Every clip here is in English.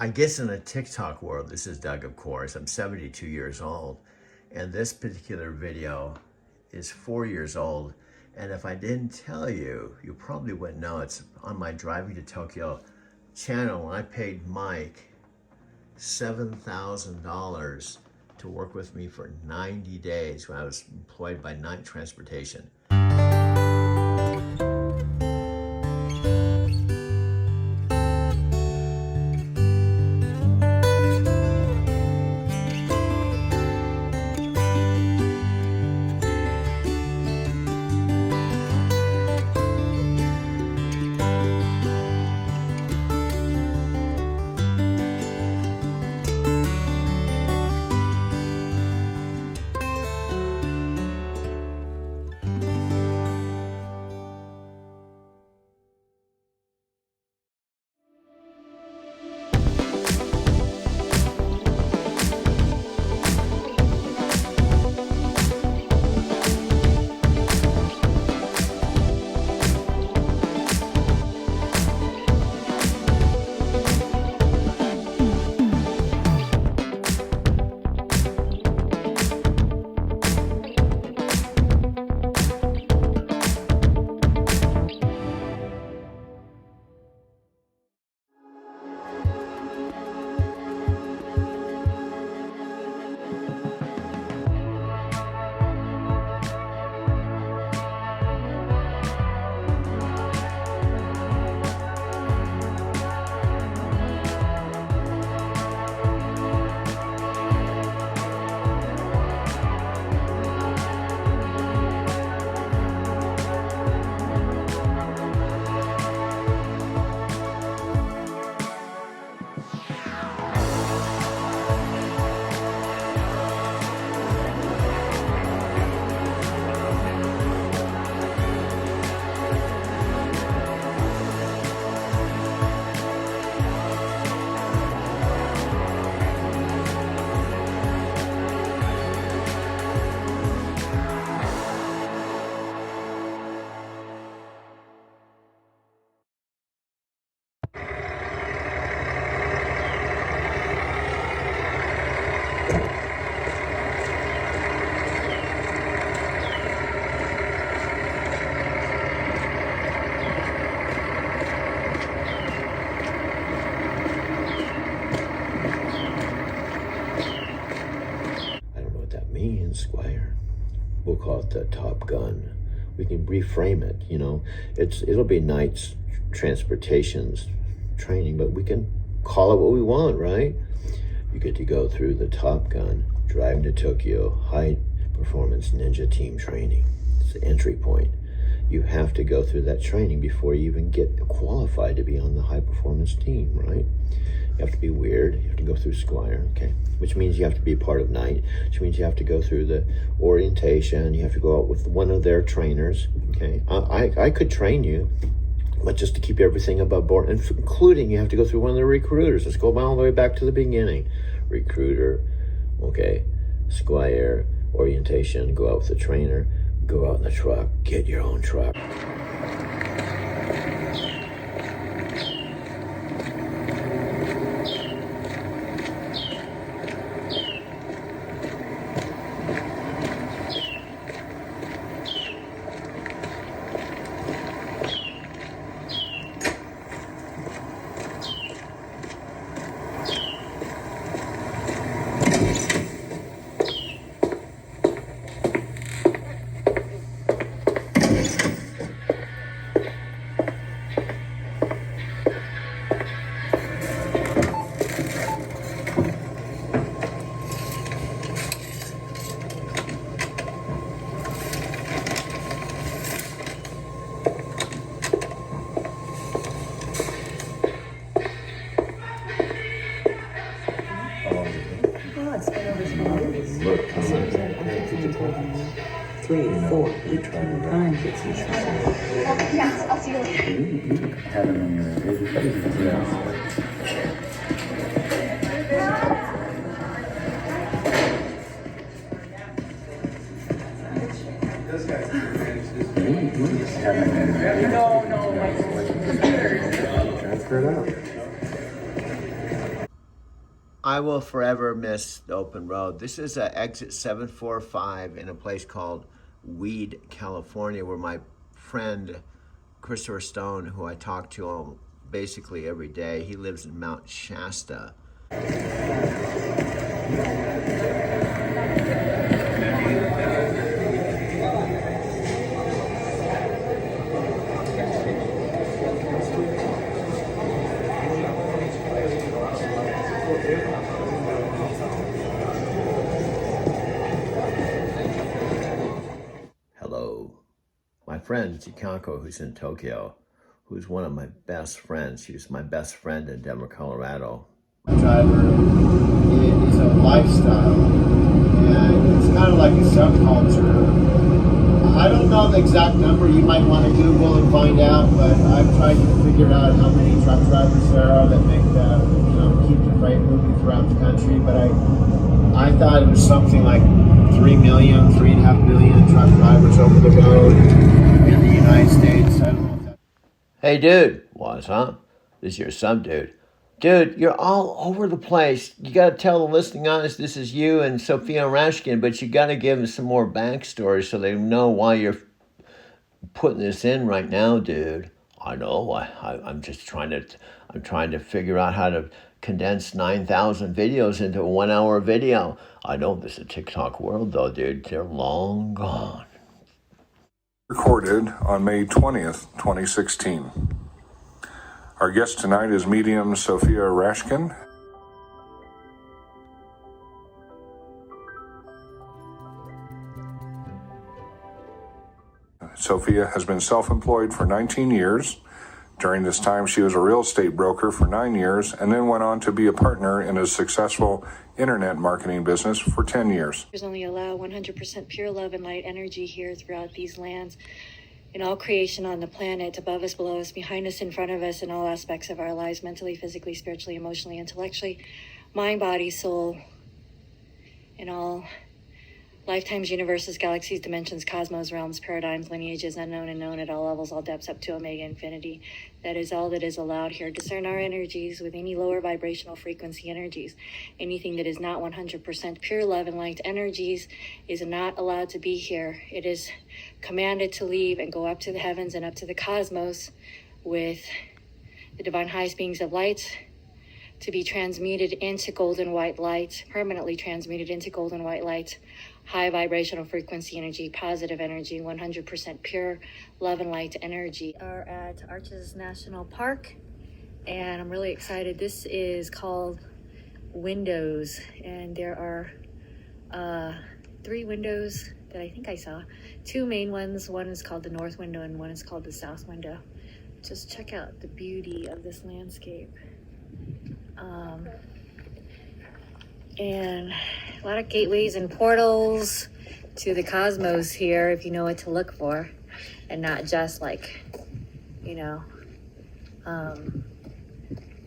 I guess in the TikTok world, this is Doug, of course. I'm 72 years old, and this particular video is 4 years old. And if I didn't tell you, you probably wouldn't know. It's on my Driving to Tokyo channel. I paid Mike $7,000 to work with me for 90 days when I was employed by Night Transportation. Squire. We'll call it the Top Gun. We can reframe it, you know. It'll be Knight's Transportation's training, but we can call it what we want, right? You get to go through the Top Gun, Driving to Tokyo, High Performance Ninja Team Training. It's the entry point. You have to go through that training before you even get qualified to be on the high performance team, right? You have to be weird. You have to go through Squire, okay? Which means you have to be part of Night, which means you have to go through the orientation. You have to go out with one of their trainers, okay? I could train you, but just to keep everything above board, including you have to go through one of the recruiters. Let's go all the way back to the beginning. Recruiter, okay, Squire, orientation, go out with the trainer, go out in the truck, get your own truck. Look, 3, 4, 8 times. Have them in your No, my computer. Transfer it out. I will forever miss the open road. This is exit 745 in a place called Weed, California, where my friend Christopher Stone, who I talk to basically every day, he lives in Mount Shasta. Hello. My friend Chikanko, who's in Tokyo, who's one of my best friends. She was my best friend in Denver, Colorado. Driver is a lifestyle, and it's kind of like a subculture. I don't know the exact number. You might want to Google and find out, but I've tried to figure out how many truck drivers there are that make keep the freight moving throughout the country. But I thought it was something like 3 million, 3.5 million truck drivers over the road in the United States. I don't know if that... Hey, dude. What's up? This is your sub dude. Dude, you're all over the place. You got to tell the listening audience this is you and Sophia Rashkin, but you got to give them some more backstory so they know why you're putting this in right now, dude. I know. I'm just trying to figure out how to condense 9,000 videos into a 1 hour video. I know this is a TikTok world, though, dude. They're long gone. Recorded on May 20th, 2016. Our guest tonight is medium Sophia Rashkin. Sophia has been self-employed for 19 years. During this time, she was a real estate broker for 9 years and then went on to be a partner in a successful internet marketing business for 10 years. There's only allow 100% pure love and light energy here throughout these lands, in all creation on the planet, above us, below us, behind us, in front of us, in all aspects of our lives, mentally, physically, spiritually, emotionally, intellectually, mind, body, soul, in all lifetimes, universes, galaxies, dimensions, cosmos, realms, paradigms, lineages, unknown and known at all levels, all depths, up to omega infinity. That is all that is allowed here. Discern our energies with any lower vibrational frequency energies. Anything that is not 100% pure love and light energies is not allowed to be here. It is commanded to leave and go up to the heavens and up to the cosmos with the divine highest beings of light, to be transmuted into golden white light, permanently transmuted into golden white light, high vibrational frequency energy, positive energy, 100% pure love and light energy. We are at Arches National Park, and I'm really excited. This is called Windows, and there are 3 windows that I think I saw. 2 main ones. One is called the North Window and one is called the South Window. Just check out the beauty of this landscape. And a lot of gateways and portals to the cosmos here, if you know what to look for, and not just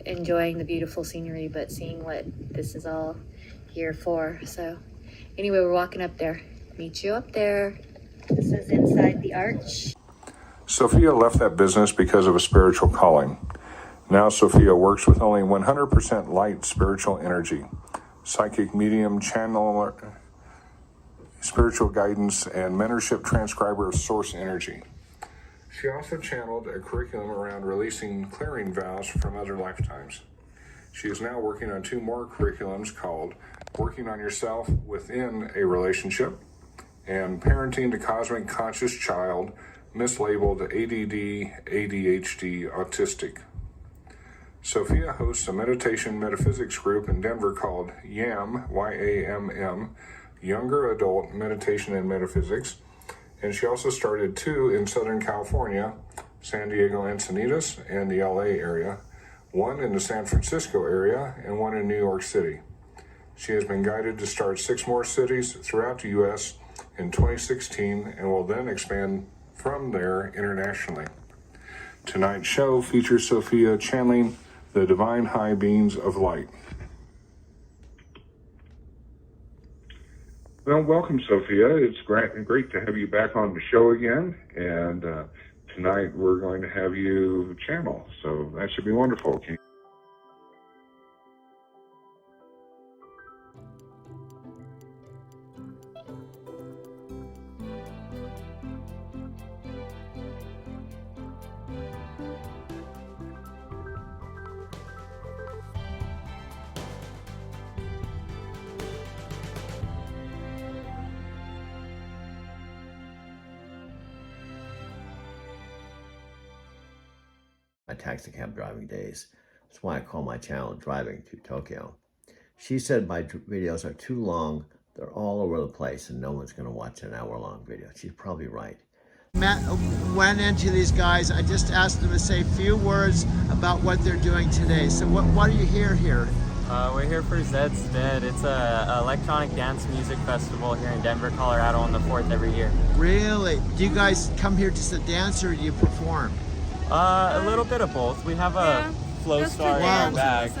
enjoying the beautiful scenery, but seeing what this is all here for. So anyway, we're walking up there. Meet you up there. This is inside the arch. Sophia left that business because of a spiritual calling. Now Sophia works with only 100% light spiritual energy, psychic medium, channeler, spiritual guidance, and mentorship transcriber of source energy. She also channeled a curriculum around releasing clearing vows from other lifetimes. She is now working on 2 more curriculums called Working on Yourself Within a Relationship and Parenting the Cosmic Conscious Child, mislabeled ADD, ADHD, Autistic. Sophia hosts a meditation metaphysics group in Denver called YAM, Y-A-M-M, Younger Adult Meditation and Metaphysics, and she also started 2 in Southern California, San Diego Encinitas, and the LA area, 1 in the San Francisco area, and 1 in New York City. She has been guided to start 6 more cities throughout the U.S. in 2016 and will then expand from there internationally. Tonight's show features Sophia channeling the divine high beings of light. Well, welcome, Sophia. It's great to have you back on the show again. And tonight we're going to have you channel, so that should be wonderful. my taxi cab driving days. That's why I call my channel Driving to Tokyo. She said my videos are too long, they're all over the place, and no one's going to watch an hour-long video. She's probably right. Went into these guys, I just asked them to say a few words about what they're doing today. So what are you here? We're here for Zed's Dead. It's a electronic dance music festival here in Denver, Colorado on the 4th every year. Really? Do you guys come here just to dance or do you perform? A little bit of both. We have a flow star in our bag.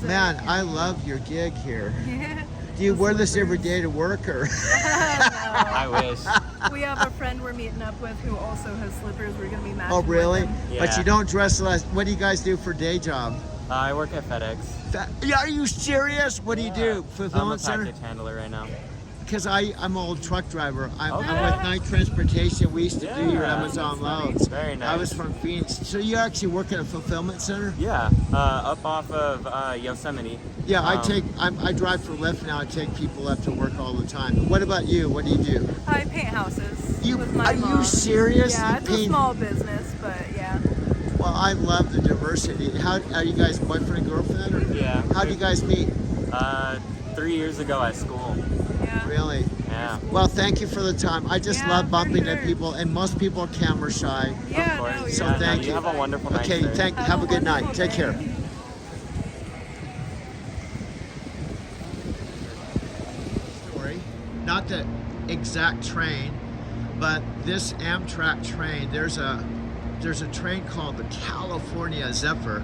Man, I love your gig here. Yeah. Do you wear this every day to work or? I wish. We have a friend we're meeting up with who also has slippers. We're gonna be matching. Oh really? With them. Yeah. But you don't dress less. What do you guys do for day job? I work at FedEx. Are you serious? What do you do? I'm a Fulfillment center? package handler right now. Because I'm an old truck driver. I'm Okay. with Night Transportation. We used to do your Yeah. Amazon loads. Very nice. I was from Phoenix. So you actually work at a fulfillment center? Yeah, up off of Yosemite. Yeah, I drive for Lyft now. I take people up to work all the time. What about you? What do you do? I paint houses with my Are mom. you serious? Yeah, You it's a paint- small business, but yeah. Well, I love the diversity. How are you guys boyfriend and girlfriend? Or Yeah. how do you guys meet? 3 years ago at school. Yeah. Really? Yeah. Well, thank you for the time. I just Yeah, love for bumping sure. into people, and most people are camera shy. Yeah, Of course. no, So you're thank fine. you. Have a wonderful night. Okay, sir. have a good night. wonderful Take care. day. Story, not the exact train, but this Amtrak train. There's a train called the California Zephyr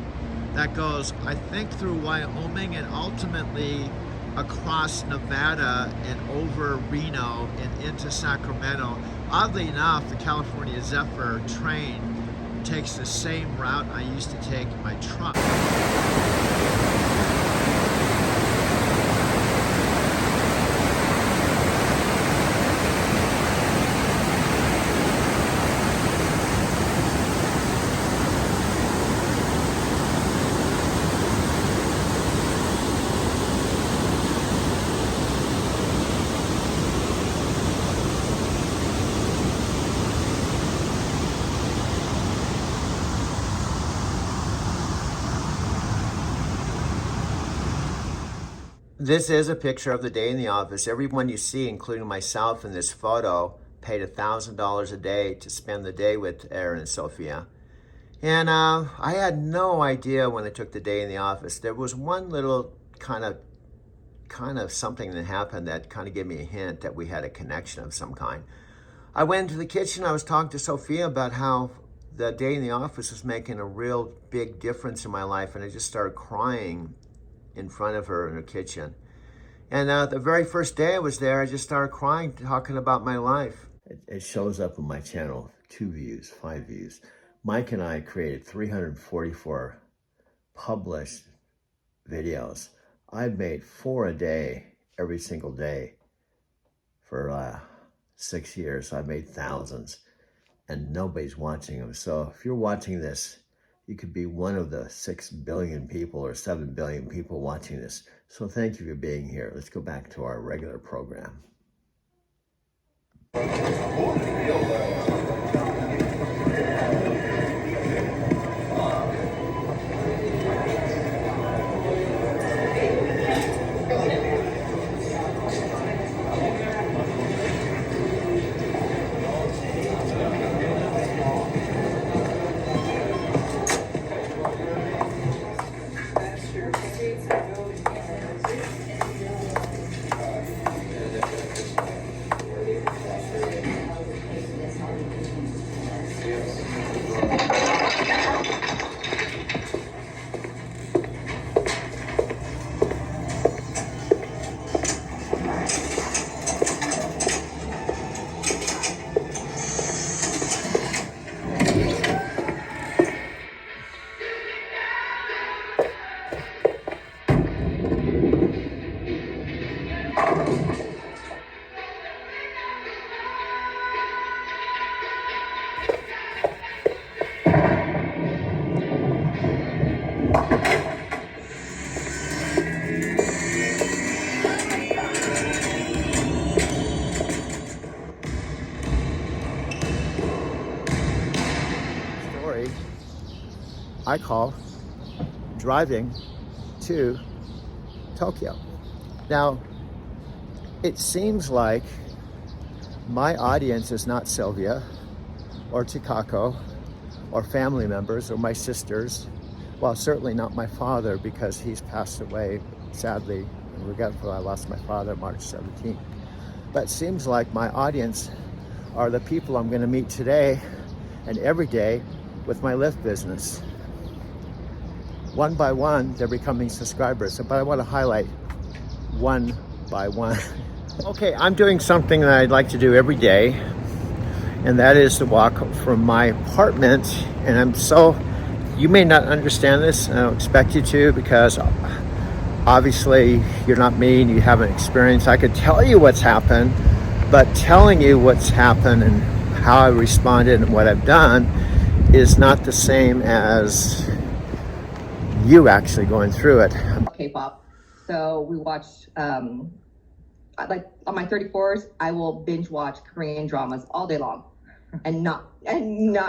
that goes, I think, through Wyoming and ultimately across Nevada and over Reno and into Sacramento. Oddly enough, the California Zephyr train takes the same route I used to take in my truck. This is a picture of the day in the office. Everyone you see, including myself in this photo, paid $1,000 a day to spend the day with Aaron and Sophia. And I had no idea when I took the day in the office. There was one little kind of something that happened that kind of gave me a hint that we had a connection of some kind. I went into the kitchen. I was talking to Sophia about how the day in the office was making a real big difference in my life, and I just started crying in front of her in her kitchen. And the very first day I was there, I just started crying, talking about my life. It shows up on my channel, 2 views, 5 views. Mike and I created 344 published videos. I've made 4 a day, every single day for 6 years. I've made thousands and nobody's watching them. So if you're watching this, you could be one of the 6 billion people or 7 billion people watching this. So thank you for being here. Let's go back to our regular program. I call driving to Tokyo. Now, it seems like my audience is not Sylvia or Chikako or family members or my sisters. Well, certainly not my father, because he's passed away, sadly, and regretful. I lost my father March 17th. But it seems like my audience are the people I'm going to meet today and every day with my Lyft business. One by one, they're becoming subscribers. But I want to highlight one by one. Okay, I'm doing something that I'd like to do every day, and that is to walk from my apartment. And you may not understand this, and I don't expect you to, because obviously you're not me and you haven't experienced. I could tell you what's happened, but telling you what's happened and how I responded and what I've done is not the same as you actually going through it. K-pop. So we watched, like on my 34th, I will binge watch Korean dramas all day long and not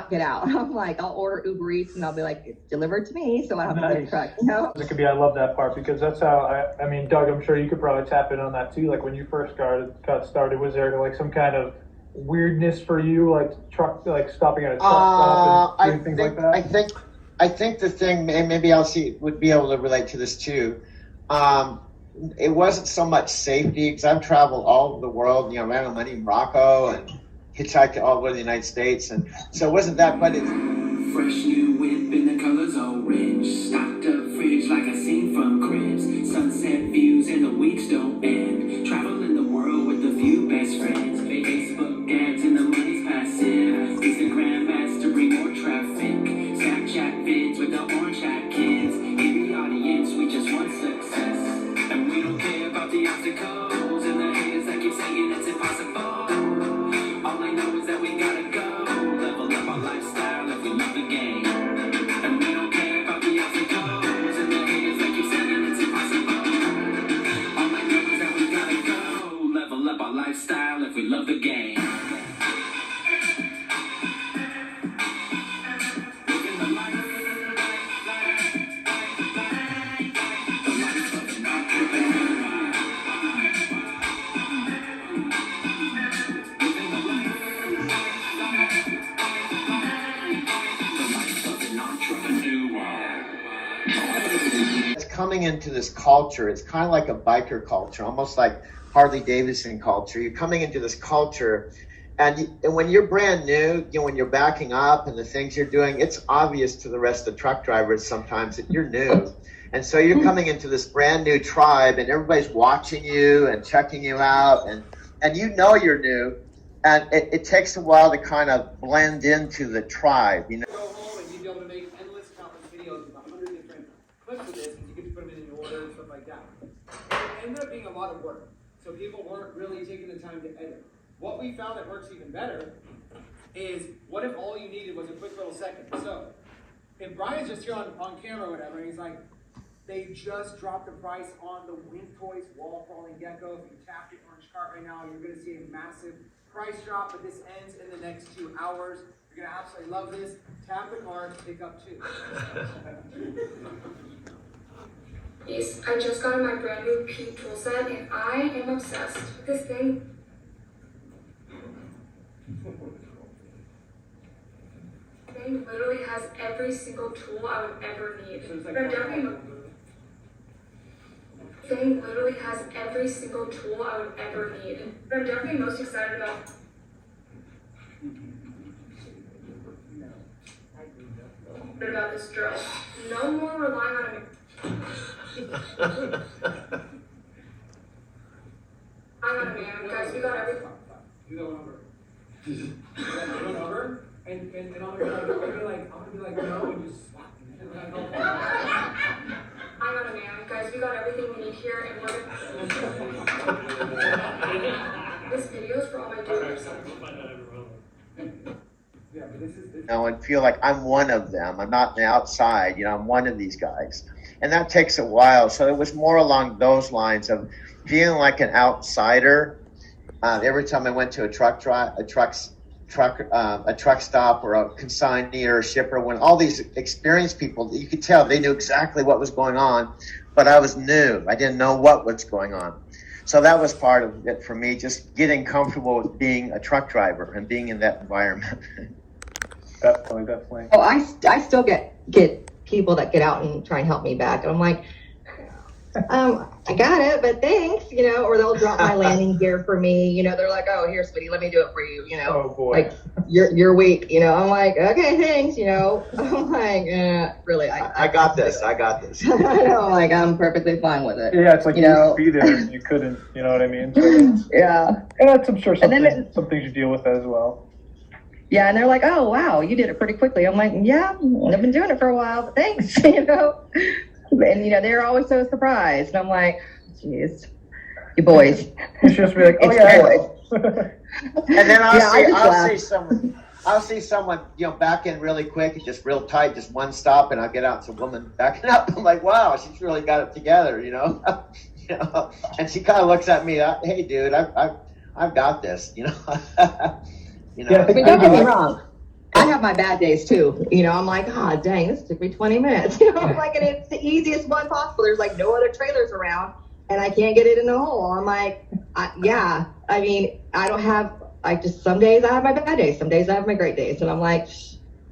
get out. I'm like, I'll order Uber Eats and I'll be like, it's delivered to me, so I don't have to get a truck, you know? It could be, I love that part, because that's how, I mean, Doug, I'm sure you could probably tap in on that too. Like when you first got started, was there like some kind of weirdness for you, like stopping at a truck stop and doing things like that? I think the thing, and maybe would be able to relate to this too. It wasn't so much safety, because I've traveled all over the world, ran out of money in Morocco and hitchhiked all over the United States, and so it wasn't that, but fresh new whip in the colors orange, stocked up fridge like I seen from cribs, sunset views and the weeks don't end, traveling the world with a few best friends, Facebook ads and the money's passive, Instagram ads to bring more traffic, Snapchat vids with the orange hat kids, in the audience we just want success, and we don't care about the obstacles and the haters that keep saying it's impossible. All I know is that we gotta go, level up our lifestyle if we love the game, and we don't care about the obstacles and the haters that keep saying it's impossible. All I know is that we gotta go, level up our lifestyle if we love the game. Coming into this culture, it's kind of like a biker culture, almost like Harley Davidson culture. You're coming into this culture, and when you're brand new, when you're backing up and the things you're doing, it's obvious to the rest of the truck drivers sometimes that you're new. And so you're coming into this brand new tribe, and everybody's watching you and checking you out, and you're new, and it takes a while to kind of blend into the tribe. Go home and you'd be able to make endless countless videos with 100 different clips of this, and you could put them in order and stuff like that. It ended up being a lot of work, so people weren't really taking the time to edit. What we found that works even better is, what if all you needed was a quick little second? So if Brian's just here on camera or whatever, and he's like, they just dropped the price on the Wind Toys wall crawling gecko. If you tap the orange cart right now, you're going to see a massive price drop, but this ends in the next 2 hours. You're going to absolutely love this. Tap the card, pick up 2. Yes, I just got my brand new Peep tool set, and I am obsessed with this thing. The thing literally has every single tool I would ever need. But I'm definitely thing literally has every single tool I would ever need. But I'm definitely most excited about this drill. No more relying on a I'm on a man, guys. We got everything. You got one number. You got one number, and I'm gonna be like no, and just slap you. I'm on a man, guys. We got everything we need here, and we're this video is for all my doers. Yeah, but this is and feel like I'm one of them. I'm not on the outside, I'm one of these guys. And that takes a while. So it was more along those lines of feeling like an outsider. Every time I went to a truck a truck stop or a consignee or a shipper, when all these experienced people, you could tell they knew exactly what was going on, but I was new. I didn't know what was going on. So that was part of it for me, just getting comfortable with being a truck driver and being in that environment. Definitely. Oh, I still get people that get out and try and help me back. And I'm like, I got it, but thanks, or they'll drop my landing gear for me. They're like, oh, here, sweetie, let me do it for you. Oh boy. Like you're weak. I'm like, okay, thanks. I'm like, really, I got this. I got this. I know, like I'm perfectly fine with it. Yeah, it's like you be there and you couldn't. You know what I mean? So, yeah. And that's, I'm sure, some things you deal with as well. Yeah, and they're like, oh, wow, you did it pretty quickly. I'm like, yeah, I've been doing it for a while, but thanks, And, they're always so surprised. And I'm like, geez, you boys. You should just be like, oh, yeah. And then I'll see someone, back in really quick and just real tight, just one stop, and I'll get out, it's a woman backing up. I'm like, wow, she's really got it together, And she kind of looks at me, hey, dude, I've got this, Yeah, but don't get me wrong. I have my bad days too. I'm like, oh, dang, this took me 20 minutes. I'm like, and it's the easiest one possible. There's like no other trailers around, and I can't get it in the hole. I'm like, yeah. I mean, I don't have. Some days I have my bad days. Some days I have my great days, and I'm like,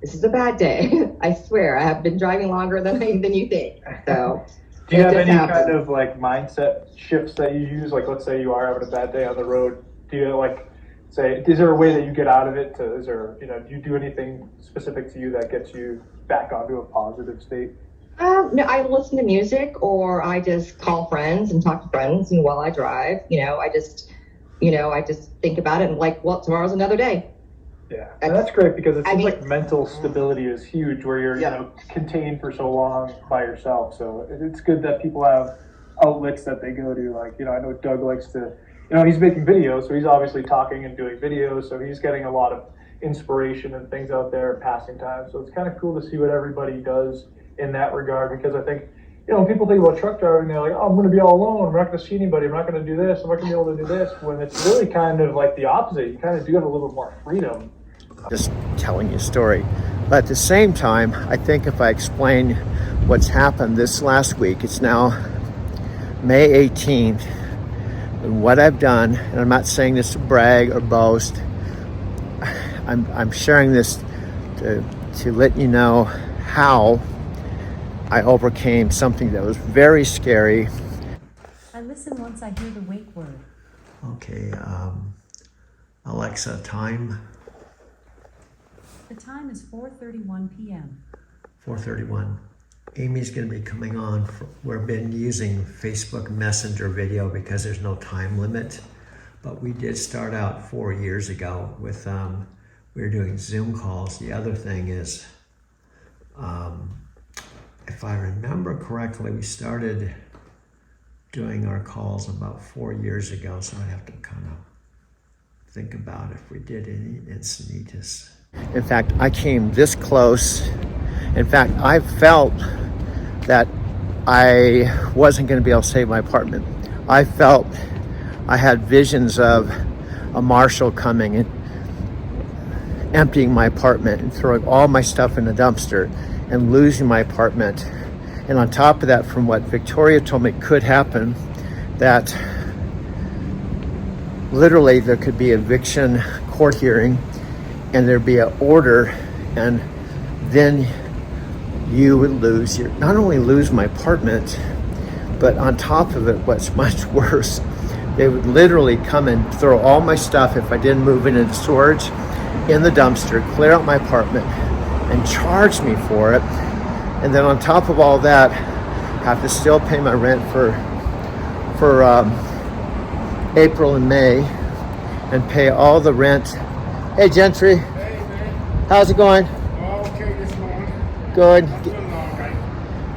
this is a bad day. I swear, I have been driving longer than you think. So. Do you have any kind of like mindset shifts that you use? Like, let's say you are having a bad day on the road. Do you say, is there a way that you get out of it? Do you do anything specific to you that gets you back onto a positive state? No, I listen to music, or I just call friends and talk to friends, and while I drive, I just think about it and like, well, tomorrow's another day. Yeah, and that's great, because it seems like mental stability is huge, where you're contained for so long by yourself. So it's good that people have outlets that they go to. Like, I know Doug likes to. He's making videos, so he's obviously talking and doing videos, so he's getting a lot of inspiration and things out there and passing time. So it's kind of cool to see what everybody does in that regard, because I think, when people think about truck driving, they're like, oh, I'm going to be all alone, I'm not going to see anybody, I'm not going to do this, I'm not going to be able to do this, when it's really kind of like the opposite. You kind of do have a little more freedom. Just telling you a story. But at the same time, I think if I explain what's happened this last week, it's now May 18th, and what I've done, and I'm not saying this to brag or boast, I'm sharing this to let you know how I overcame something that was very scary. I listen once I hear the wake word. Okay, Alexa, time. The time is 4:31 p.m. 4:31. Amy's going to be coming on. We've been using Facebook Messenger video because there's no time limit, but we did start out 4 years ago with, we were doing Zoom calls. The other thing is, if I remember correctly, we started doing our calls about 4 years ago, so I'd have to kind of think about if we did any Encinitas. In fact, I came this close. In fact, I felt that I wasn't going to be able to save my apartment. I felt I had visions of a marshal coming and emptying my apartment and throwing all my stuff in a dumpster and losing my apartment. And on top of that, from what Victoria told me could happen, that literally there could be eviction court hearing and there'd be an order, and then you would lose not only lose my apartment, but on top of it, what's much worse, they would literally come and throw all my stuff, if I didn't move it into storage, in the dumpster, clear out my apartment, and charge me for it. And then on top of all that, have to still pay my rent for April and May, and pay all the rent. Hey, Gentry. Hey, man. How's it going? Okay this morning. Good. Feeling all right.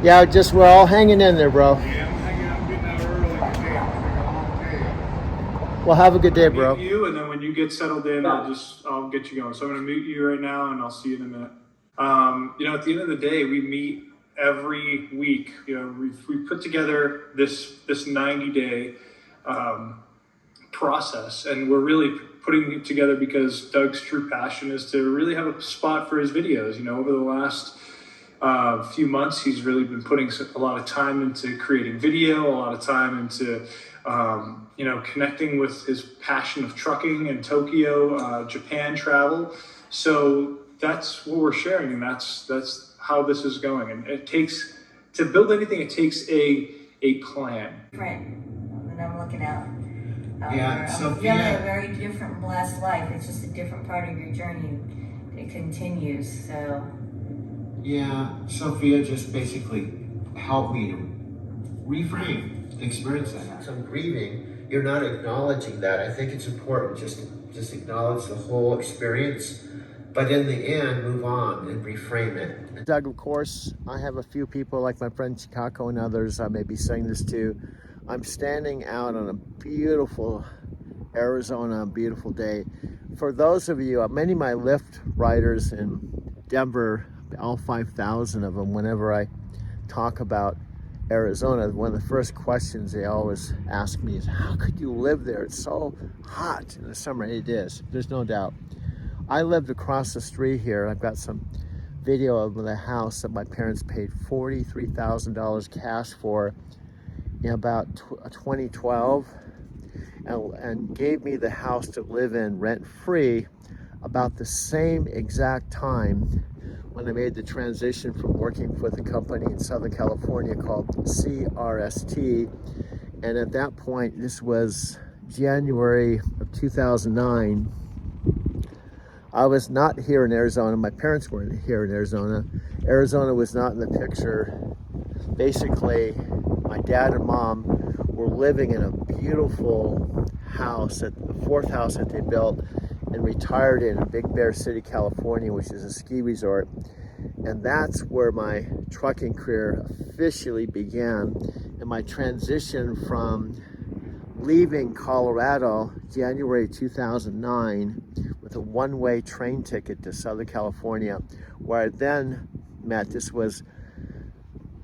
Yeah, we're all hanging in there, bro. Yeah, I'm hanging out, getting out early today. I'm a long day. Well, have a good day, bro. Meet you, and then when you get settled in, I'll get you going. So I'm going to mute you right now, and I'll see you in a minute. At the end of the day, we meet every week. We put together this 90-day process, and we're really putting it together because Doug's true passion is to really have a spot for his videos. You know, over the last few months, he's really been putting a lot of time into creating video, a lot of time into connecting with his passion of trucking and Tokyo, Japan travel. So that's what we're sharing, and that's how this is going. And it takes, to build anything, it takes a plan. Different that I'm looking at. Yeah, Sophia. I'm living a very different, blessed life. It's just a different part of your journey. It continues. So. Yeah, Sophia just basically helped me to reframe the experience I had. So I'm grieving. You're not acknowledging that. I think it's important just acknowledge the whole experience, but in the end, move on and reframe it. Doug, of course, I have a few people like my friend Chicago and others I may be saying this to. I'm standing out on a beautiful Arizona, beautiful day. For those of you, many of my Lyft riders in Denver, all 5,000 of them, whenever I talk about Arizona, one of the first questions they always ask me is, how could you live there? It's so hot in the summer. It is, there's no doubt. I lived across the street here. I've got some video of the house that my parents paid $43,000 cash for in about 2012 and gave me the house to live in rent-free about the same exact time when I made the transition from working with a company in Southern California called CRST. And at that point, this was January of 2009, I was not here in Arizona. My parents weren't here in Arizona. Arizona was not in the picture. Basically, my dad and mom were living in a beautiful house, at the fourth house that they built and retired in Big Bear City, California, which is a ski resort. And that's where my trucking career officially began. And my transition from leaving Colorado, January 2009, with a one-way train ticket to Southern California, where I then met, this was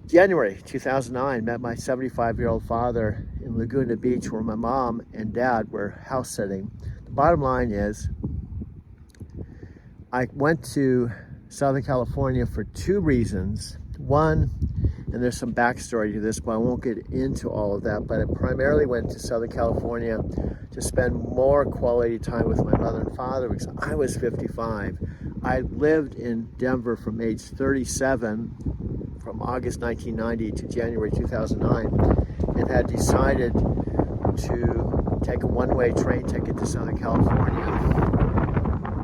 January 2009, met my 75-year-old father in Laguna Beach, where my mom and dad were house sitting. The bottom line is, I went to Southern California for two reasons. One, and there's some backstory to this, but I won't get into all of that, but I primarily went to Southern California to spend more quality time with my mother and father because I was 55. I lived in Denver from age 37, from August 1990 to January 2009, and had decided to take a one-way train ticket to Southern California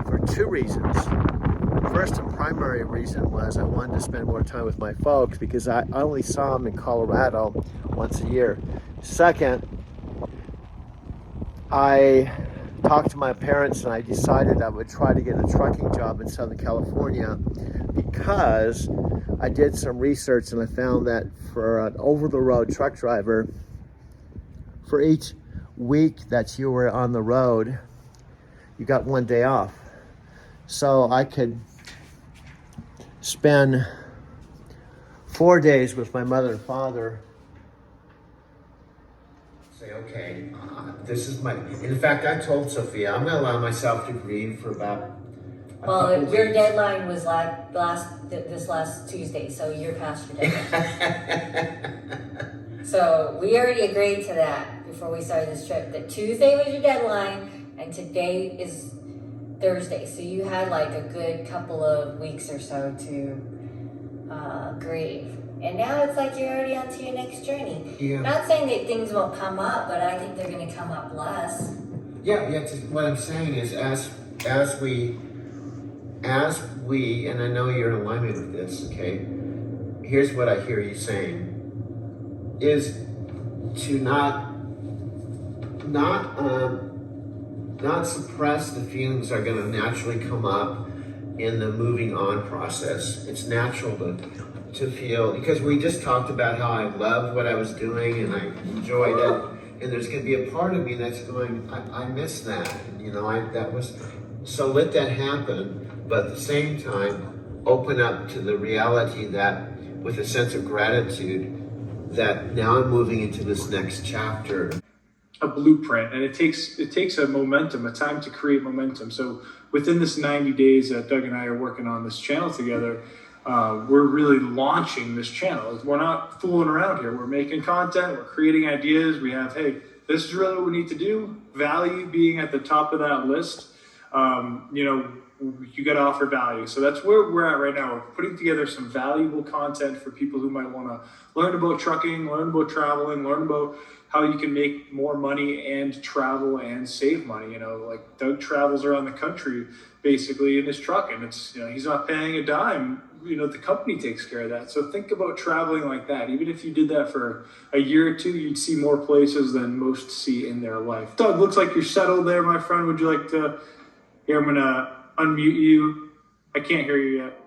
for two reasons. First and primary reason was I wanted to spend more time with my folks because I only saw them in Colorado once a year. Second, I talked to my parents and I decided I would try to get a trucking job in Southern California because I did some research and I found that for an over-the-road truck driver, for each week that you were on the road, you got one day off. So I could spend 4 days with my mother and father. Say, okay, this is my, in fact, I told Sophia, I'm gonna allow myself to grieve for about your deadline was like this last Tuesday, so you're past your deadline. So we already agreed to that before we started this trip, that Tuesday was your deadline, and today is Thursday, so you had like a good couple of weeks or so to grieve. And now it's like you're already on to your next journey. Yeah. Not saying that things won't come up, but I think they're going to come up less. Yeah. What I'm saying is, as we, and I know you're in alignment with this. Okay. Here's what I hear you saying: is to not suppress the feelings that are going to naturally come up in the moving on process. It's natural to feel, because we just talked about how I loved what I was doing and I enjoyed it, and there's going to be a part of me that's going, I miss that, so let that happen, but at the same time open up to the reality that, with a sense of gratitude, that now I'm moving into this next chapter. a blueprint, and it takes a momentum, a time to create momentum. So within this 90 days that Doug and I are working on this channel together, we're really launching this channel. We're not fooling around here. We're making content, we're creating ideas. We have, hey, this is really what we need to do. Value being at the top of that list. You got to offer value. So that's where we're at right now. We're putting together some valuable content for people who might want to learn about trucking, learn about traveling, learn about how you can make more money and travel and save money. Like Doug travels around the country basically in his truck, and it's, he's not paying a dime. The company takes care of that. So think about traveling like that. Even if you did that for a year or two, you'd see more places than most see in their life. Doug, looks like you're settled there, my friend. Would you like to, here, I'm gonna unmute you. I can't hear you yet.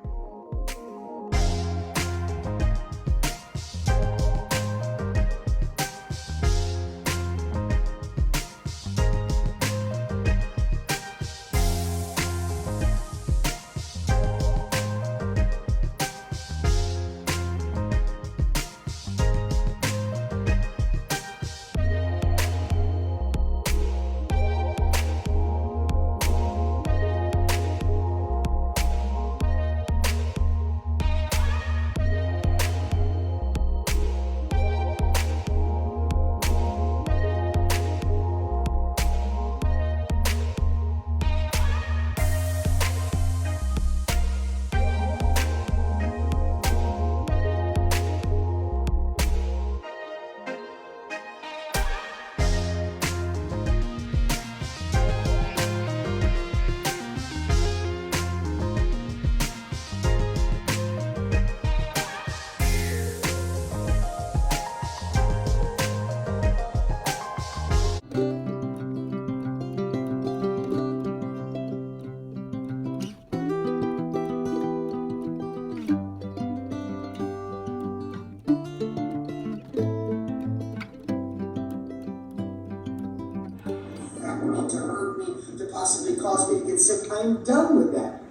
To hurt me, to possibly cause me to get sick. I'm done with that.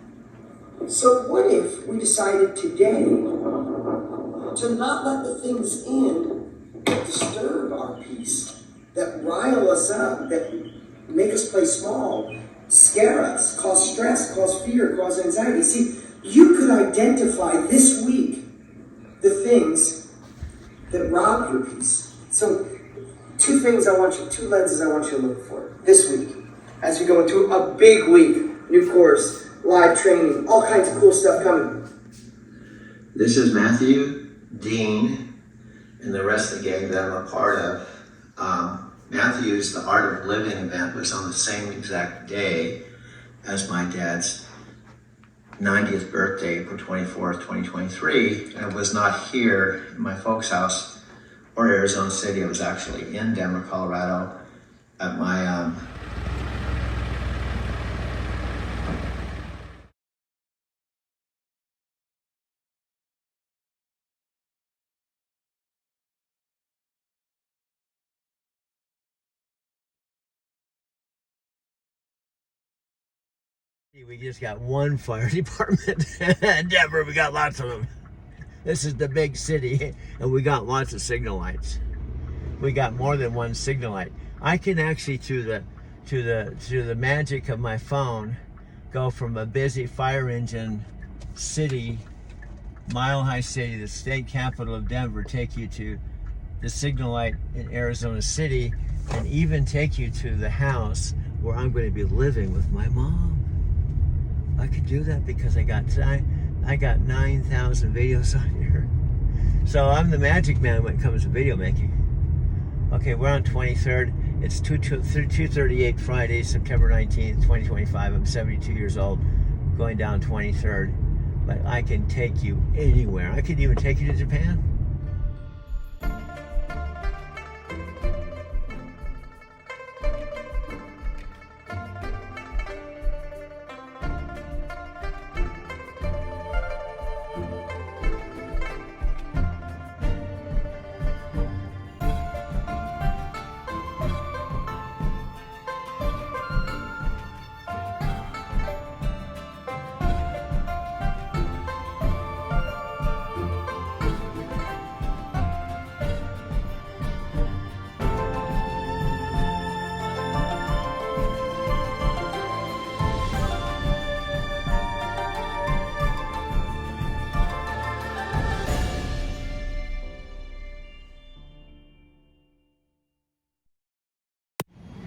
So what if we decided today to not let the things in that disturb our peace, that rile us up, that make us play small, scare us, cause stress, cause fear, cause anxiety? See, you could identify this week the things that rob your peace. So two lenses I want you to look for this week as we go into a big week, new course, live training, all kinds of cool stuff coming. This is Matthew, Dean, and the rest of the gang that I'm a part of. Matthew's The Art of Living event was on the same exact day as my dad's 90th birthday, April 24th, 2023, and it was not here in my folks' house or Arizona City. It was actually in Denver, Colorado at my We just got one fire department in Denver. We got lots of them. This is the big city, and we got lots of signal lights. We got more than one signal light. I can actually, through the magic of my phone, go from a busy fire engine city, Mile High City, the state capital of Denver, take you to the signal light in Arizona City, and even take you to the house where I'm going to be living with my mom. I could do that because I got 9,000 videos on here. So I'm the magic man when it comes to video making. Okay, we're on 23rd. It's 2:38 Friday, September 19th, 2025. I'm 72 years old, going down 23rd. But I can take you anywhere. I could even take you to Japan.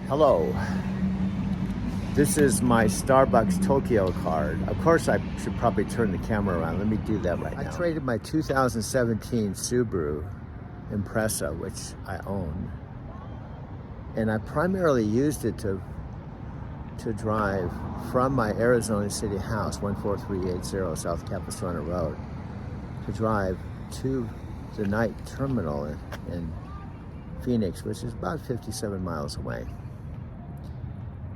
Hello. This is my Starbucks Tokyo card. Of course, I should probably turn the camera around. Let me do that right now. I traded my 2017 Subaru Impreza, which I own, and I primarily used it to drive from my Arizona City house, 14380 South Capistrano Road, to drive to the night terminal in Phoenix, which is about 57 miles away.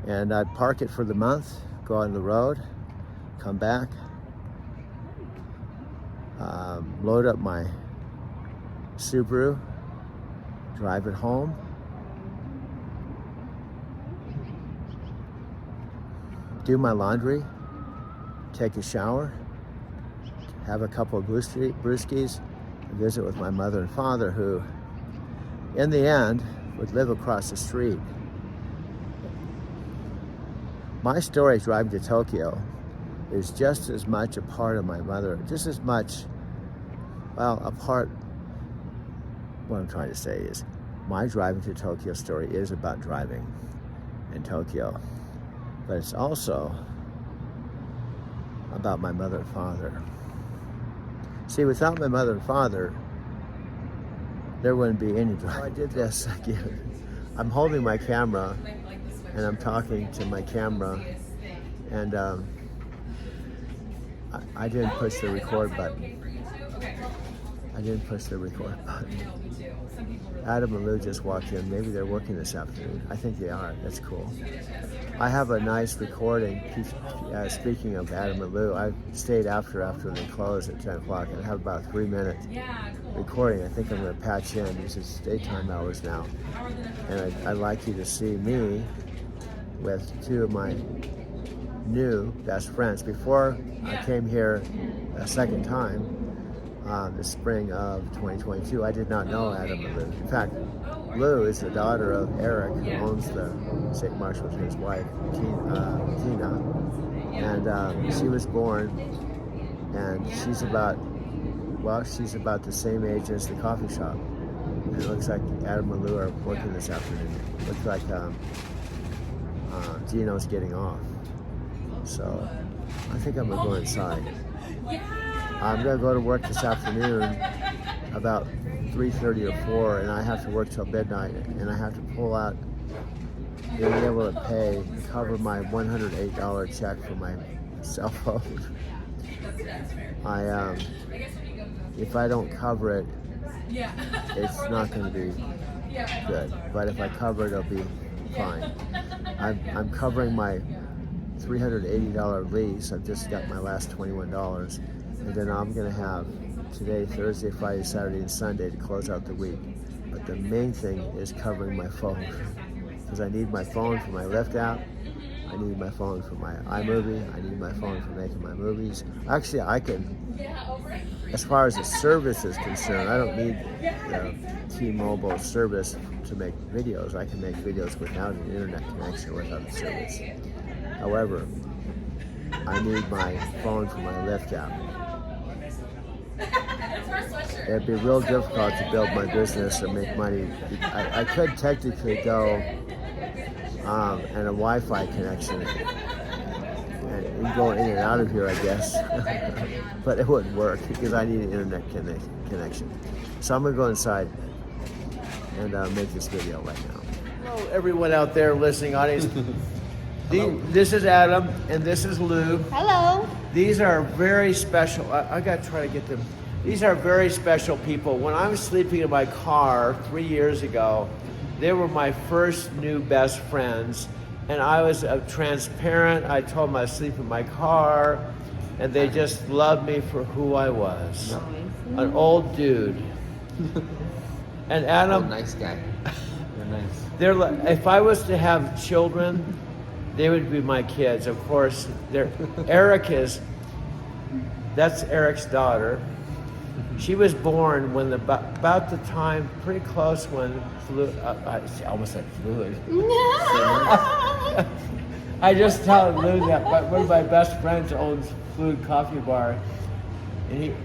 And I'd park it for the month, go on the road, come back, load up my Subaru, drive it home, do my laundry, take a shower, have a couple of brewskis, and visit with my mother and father, who, in the end, would live across the street. My story driving to Tokyo is just as much a part of my mother, just as much, well, a part, what I'm trying to say is, my driving to Tokyo story is about driving in Tokyo. But it's also about my mother and father. See, without my mother and father, there wouldn't be any drive. I did this again. I'm holding my camera and I'm talking to my camera, and I didn't push the record button. Adam and Lou just walked in. Maybe they're working this afternoon. I think they are. That's cool. I have a nice recording. Speaking of Adam and Lou, I stayed after they closed at 10 o'clock, and I have about 3 minutes recording. I think I'm going to patch in. This is daytime hours now. And I'd like you to see me with two of my new best friends. Before I came here a second time, the spring of 2022, I did not know Adam and Lou. In fact, Lou is the daughter of Eric, who owns the St. Mark's with his wife, Tina. And she was born, and she's about the same age as the coffee shop. And it looks like Adam and Lou are working this afternoon. It looks like Gino's getting off. So I think I'm gonna go inside. I'm gonna go to work this afternoon about 3:30 or 4, and I have to work till midnight, and I have to pull out, being able to cover my $108 check for my cell phone. If I don't cover it, it's not gonna be good. But if I cover it, it'll be fine. I'm covering my $380 lease. I've just got my last $21. And then I'm gonna have today, Thursday, Friday, Saturday, and Sunday to close out the week. But the main thing is covering my phone, because I need my phone for my Lyft app, I need my phone for my iMovie, I need my phone for making my movies. Actually, I can, as far as the service is concerned, I don't need the T-Mobile service to make videos. I can make videos without an internet connection, without the service. However, I need my phone for my Lyft app. It'd be real difficult to build my business and make money. I could technically go and a Wi-Fi connection and go in and out of here, I guess. But it wouldn't work because I need an internet connection. So I'm gonna go inside and make this video right now. Hello, everyone out there listening, audience. This is Adam, and this is Lou. Hello. These are very special. I got to try to get them. These are very special people. When I was sleeping in my car 3 years ago, they were my first new best friends, and I was transparent. I told them I was sleeping in my car, and they just loved me for who I was. An old dude. And Adam, nice guy. You're nice. They're like, if I was to have children, they would be my kids. Of course, that's Eric's daughter. She was born when about the time, pretty close when I almost said fluid. I just told Lou that one of my best friends owns Fluid Coffee Bar,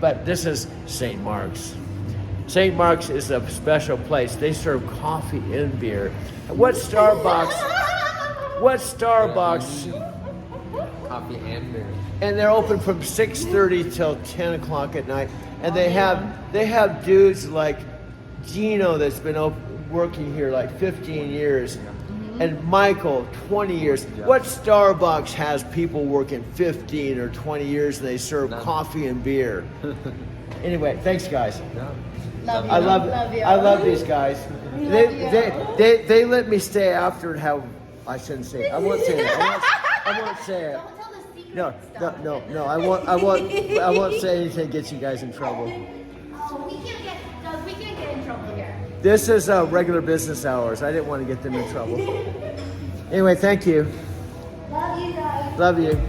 but this is St. Mark's. St. Mark's is a special place. They serve coffee and beer. What Starbucks? What Starbucks? Coffee and beer. And they're open from 6:30 till 10 o'clock at night. And they have dudes like Gino that's been working here like 15 years. And Michael, 20 years. What Starbucks has people working 15 or 20 years and they serve coffee and beer? Anyway, thanks guys. Love you. I love these guys. They let me stay after and have. I shouldn't say it. I won't say it. I won't say it. No. I won't say anything that gets you guys in trouble. We can't get in trouble here. This is regular business hours. I didn't want to get them in trouble. Anyway, thank you. Love you guys. Love you.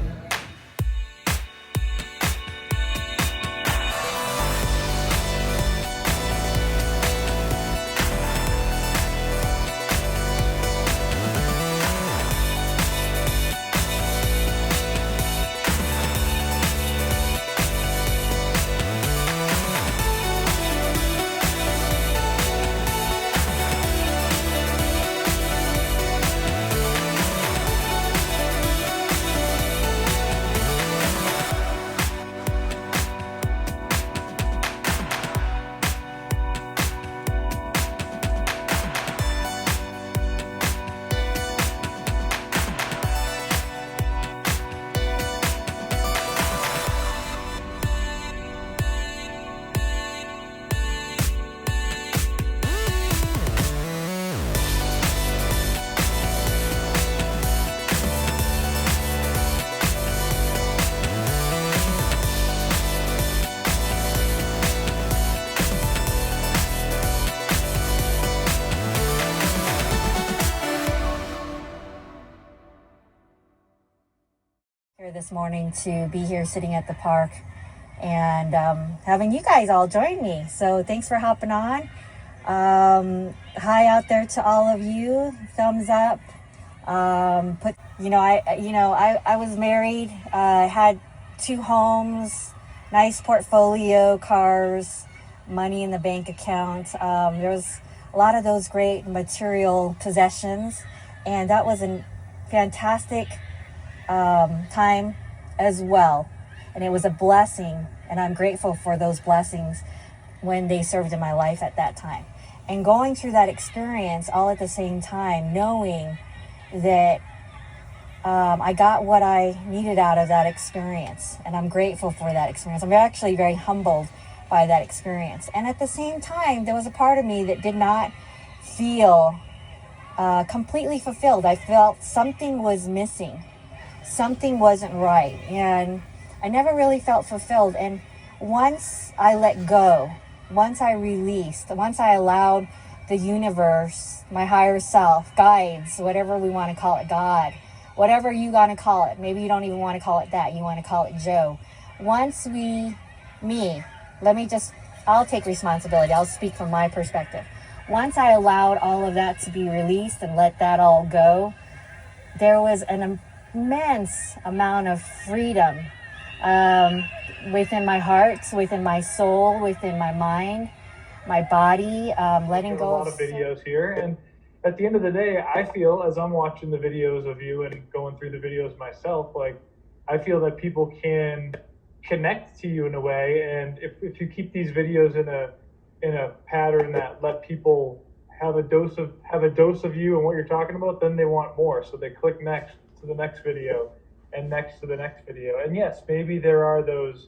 This morning to be here sitting at the park and having you guys all join me. So thanks for hopping on. Hi out there to all of you. Thumbs up. I was married. Had 2 homes, nice portfolio, cars, money in the bank account. There was a lot of those great material possessions, and that was a fantastic time as well, and it was a blessing, and I'm grateful for those blessings when they served in my life at that time. And going through that experience all at the same time, knowing that I got what I needed out of that experience, and I'm grateful for that experience. I'm actually very humbled by that experience. And at the same time, there was a part of me that did not feel completely fulfilled. I felt something was missing. Something wasn't right, and I never really felt fulfilled. And once I let go, once I released, once I allowed the universe, my higher self, guides, whatever we want to call it, God, whatever you want to call it, maybe you don't even want to call it that, you want to call it Joe. I'll take responsibility. I'll speak from my perspective. Once I allowed all of that to be released and let that all go, there was an immense amount of freedom within my heart, within my soul, within my mind, my body, letting go. A lot of videos here, and at the end of the day, I feel, as I'm watching the videos of you and going through the videos myself, like I feel that people can connect to you in a way, and if you keep these videos in a pattern that let people have a dose of you and what you're talking about, then they want more, so they click next to the next video and next to the next video. And yes, maybe there are those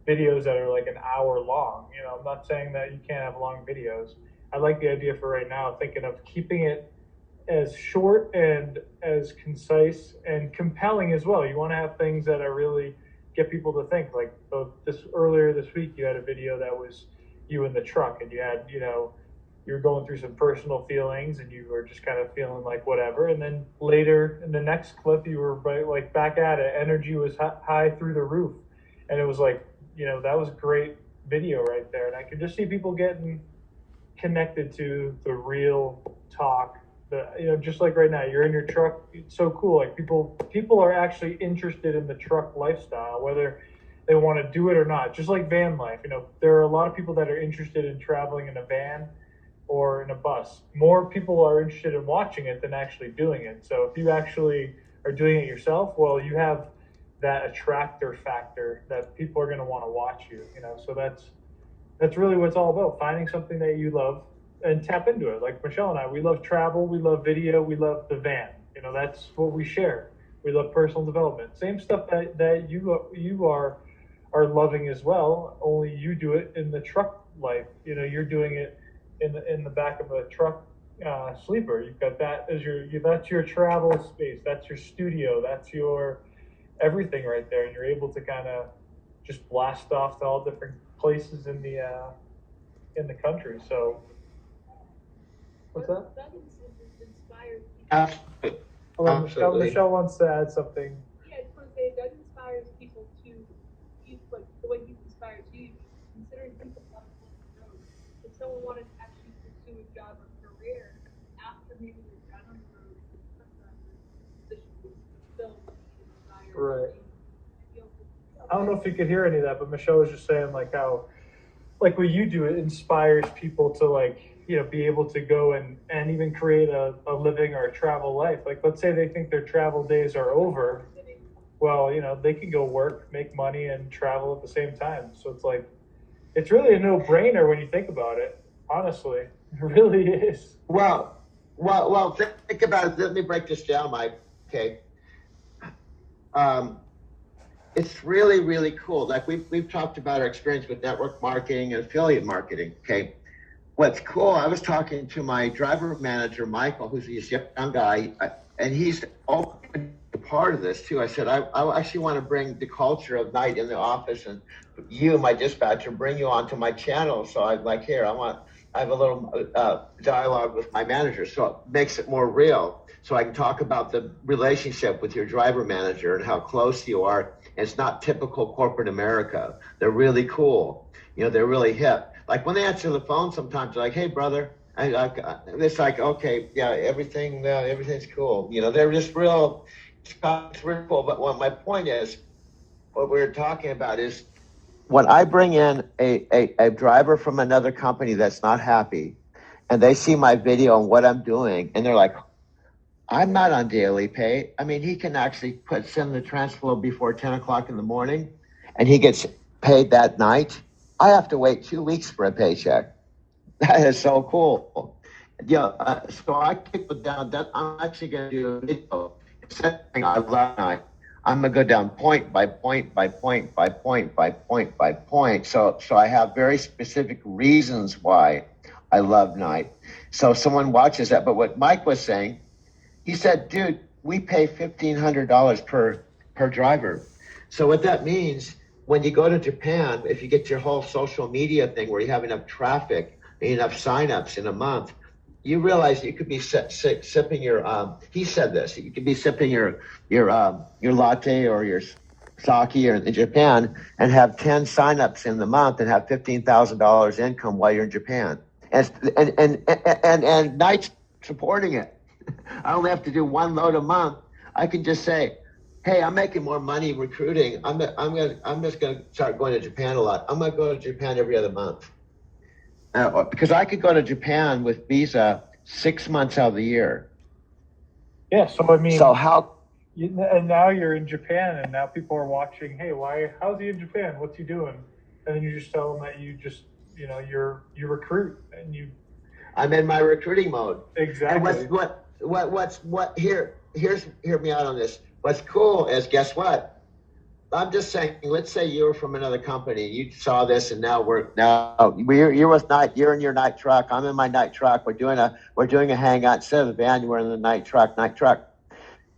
videos that are like an hour long. I'm not saying that you can't have long videos. I like the idea for right now, thinking of keeping it as short and as concise and compelling as well. You want to have things that are really get people to think. Like earlier this week, you had a video that was you in the truck, and you had, you were going through some personal feelings and you were just kind of feeling like whatever. And then later in the next clip, you were like back at it. Energy was high through the roof. And it was like, that was great video right there. And I could just see people getting connected to the real talk. Just like right now, you're in your truck. It's so cool. Like people are actually interested in the truck lifestyle, whether they want to do it or not. Just like van life, there are a lot of people that are interested in traveling in a van. or in a bus. More people are interested in watching it than actually doing it. So if you actually are doing it yourself, well, you have that attractor factor that people are going to want to watch you, you know. So that's really what it's all about, finding something that you love and tap into it. Like Michelle and I, we love travel, we love video, we love the van. You know, that's what we share. We love personal development. Same stuff that you are loving as well, only you do it in the truck life. You know, you're doing it in the back of a truck sleeper. You've got that as that's your travel space, that's your studio, that's your everything right there, and you're able to kind of just blast off to all different places in the country. So what's that? Absolutely. Michelle wants to add something. Yeah, I just want to say that inspires people to use, like the way you inspired you, considering people on the road. If someone wanted to actually pursue a job or career after maybe they're done on the road, this should still inspire. Right. I don't know if you could hear any of that, but Michelle was just saying like how, like what you do, it inspires people to like, you know, be able to go and even create a living or a travel life. Like, let's say they think their travel days are over. Well, you know, they can go work, make money, and travel at the same time. So it's like, it's really a no-brainer when you think about it. Honestly, it really is. Well, think about it. Let me break this down, Mike. Okay. It's really, really cool. Like we've talked about our experience with network marketing and affiliate marketing. Okay. What's cool, I was talking to my driver manager, Michael, who's this young guy, and he's open to part of this too. I said, I actually want to bring the culture of night in the office and you, my dispatcher, bring you onto my channel. So I'm like, here, I have a little dialogue with my manager. So it makes it more real. So I can talk about the relationship with your driver manager and how close you are. And it's not typical corporate America. They're really cool. You know, they're really hip. Like when they answer the phone, sometimes they're like, "Hey, brother," it's like, "Okay, yeah, everything's cool." You know, they're just real. It's real cool. But what my point is, what we're talking about is, when I bring in a driver from another company that's not happy, and they see my video and what I'm doing, and they're like, "I'm not on daily pay." I mean, he can actually send the transfer before 10 o'clock in the morning, and he gets paid that night. I have to wait 2 weeks for a paycheck. That is so cool. Yeah, so I kick it down. That I'm actually going to do a video. Instead of saying I love night, I'm going to go down point by point by point by point by point by point. So I have very specific reasons why I love night. So someone watches that. But what Mike was saying, he said, "Dude, we pay $1,500 per driver." So what that means, when you go to Japan, if you get your whole social media thing where you have enough traffic and enough signups in a month, you realize you could be sipping your, he said this, you could be sipping your latte or your sake in Japan and have 10 signups in the month and have $15,000 income while you're in Japan. And Night's supporting it. I only have to do one load a month. I can just say, "Hey, I'm making more money recruiting. I'm just gonna start going to Japan a lot. I'm gonna go to Japan every other month because I could go to Japan with visa 6 months out of the year." Yeah. So I mean, so how? And now you're in Japan, and now people are watching. Hey, how's he in Japan? What's he doing? And then you just tell them that you just, you know, you recruit and you. I'm in my recruiting mode. Exactly. And hear me out on this. What's cool is, guess what? I'm just saying, let's say you were from another company, you saw this, and now you're with Night, you're in your night truck, I'm in my night truck, we're doing a hangout. Instead of the van, we're in the night truck.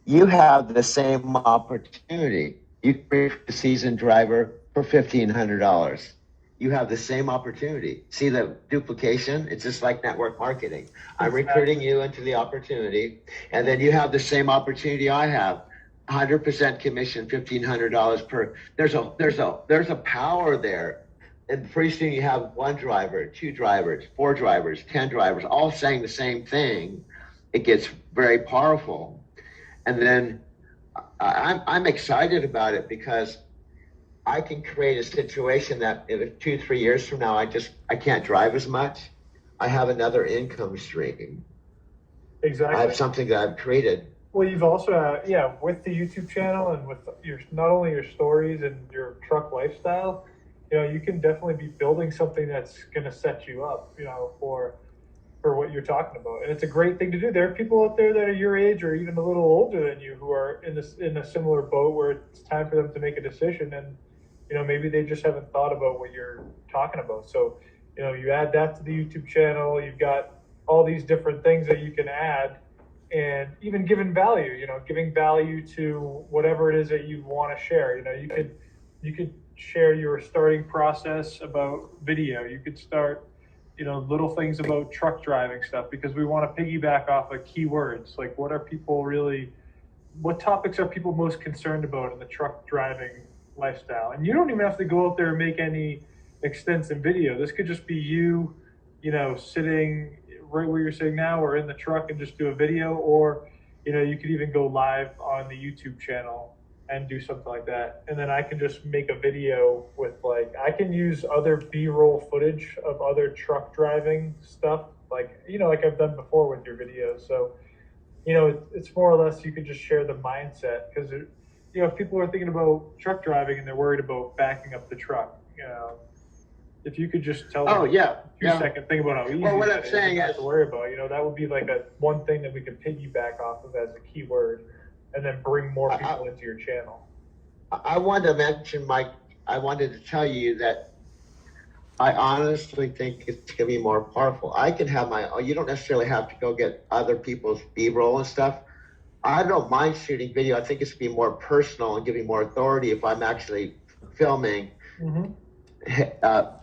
You have the same opportunity. You can be a seasoned driver for $1,500. You have the same opportunity. See the duplication? It's just like network marketing. I'm recruiting you into the opportunity, and then you have the same opportunity I have. 100% commission, $1,500 per. There's a power there, and pretty soon you have one driver, two drivers, four drivers, 10 drivers, all saying the same thing. It gets very powerful, and then I'm excited about it because I can create a situation that in 2-3 years from now, I can't drive as much. I have another income stream. Exactly. I have something that I've created. Well, you've also, with the YouTube channel and with your not only your stories and your truck lifestyle, you can definitely be building something that's going to set you up, for what you're talking about. And it's a great thing to do. There are people out there that are your age or even a little older than you who are in a similar boat where it's time for them to make a decision, and maybe they just haven't thought about what you're talking about. So, you add that to the YouTube channel. You've got all these different things that you can add, and even giving value to whatever it is that you want to share. You could share your starting process about video. You could start, little things about truck driving stuff, because we want to piggyback off of keywords. Like, what topics are people most concerned about in the truck driving lifestyle? And you don't even have to go out there and make any extensive video. This could just be you, sitting right where you're sitting now, or in the truck, and just do a video. Or, you could even go live on the YouTube channel and do something like that. And then I can just make a video with, I can use other B-roll footage of other truck driving stuff, like I've done before with your videos. So, it's more or less, you could just share the mindset, because, if people are thinking about truck driving and they're worried about backing up the truck, if you could just tell them a few-second thing about how easy Well, what that I'm is, saying you don't have is, to worry about, that would be like one thing that we could piggyback off of as a keyword, and then bring more people into your channel. I wanted to mention, Mike, I wanted to tell you that I honestly think it's going to be more powerful. I can have you don't necessarily have to go get other people's B-roll and stuff. I don't mind shooting video. I think it's going to be more personal and giving more authority if I'm actually filming,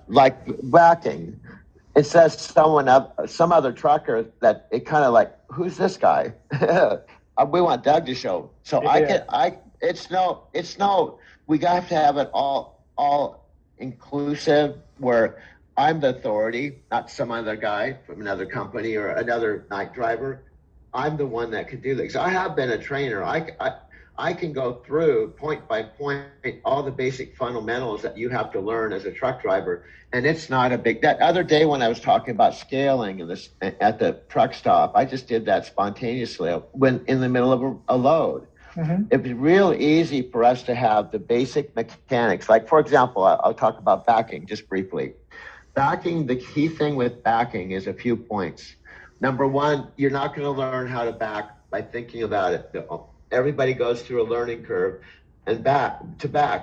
like backing. It says some other trucker that it kind of like, who's this guy? We want Doug to show. So we got to have it all inclusive, where I'm the authority, not some other guy from another company or another night driver. I'm the one that could do this. I have been a trainer. I can go through point by point all the basic fundamentals that you have to learn as a truck driver. And it's not that other day when I was talking about scaling at the truck stop, I just did that spontaneously when in the middle of a load. It'd be real easy for us to have the basic mechanics. Like, for example, I'll talk about backing just briefly. Backing, the key thing with backing is a few points. Number one, you're not going to learn how to back by thinking about it. Everybody goes through a learning curve and back,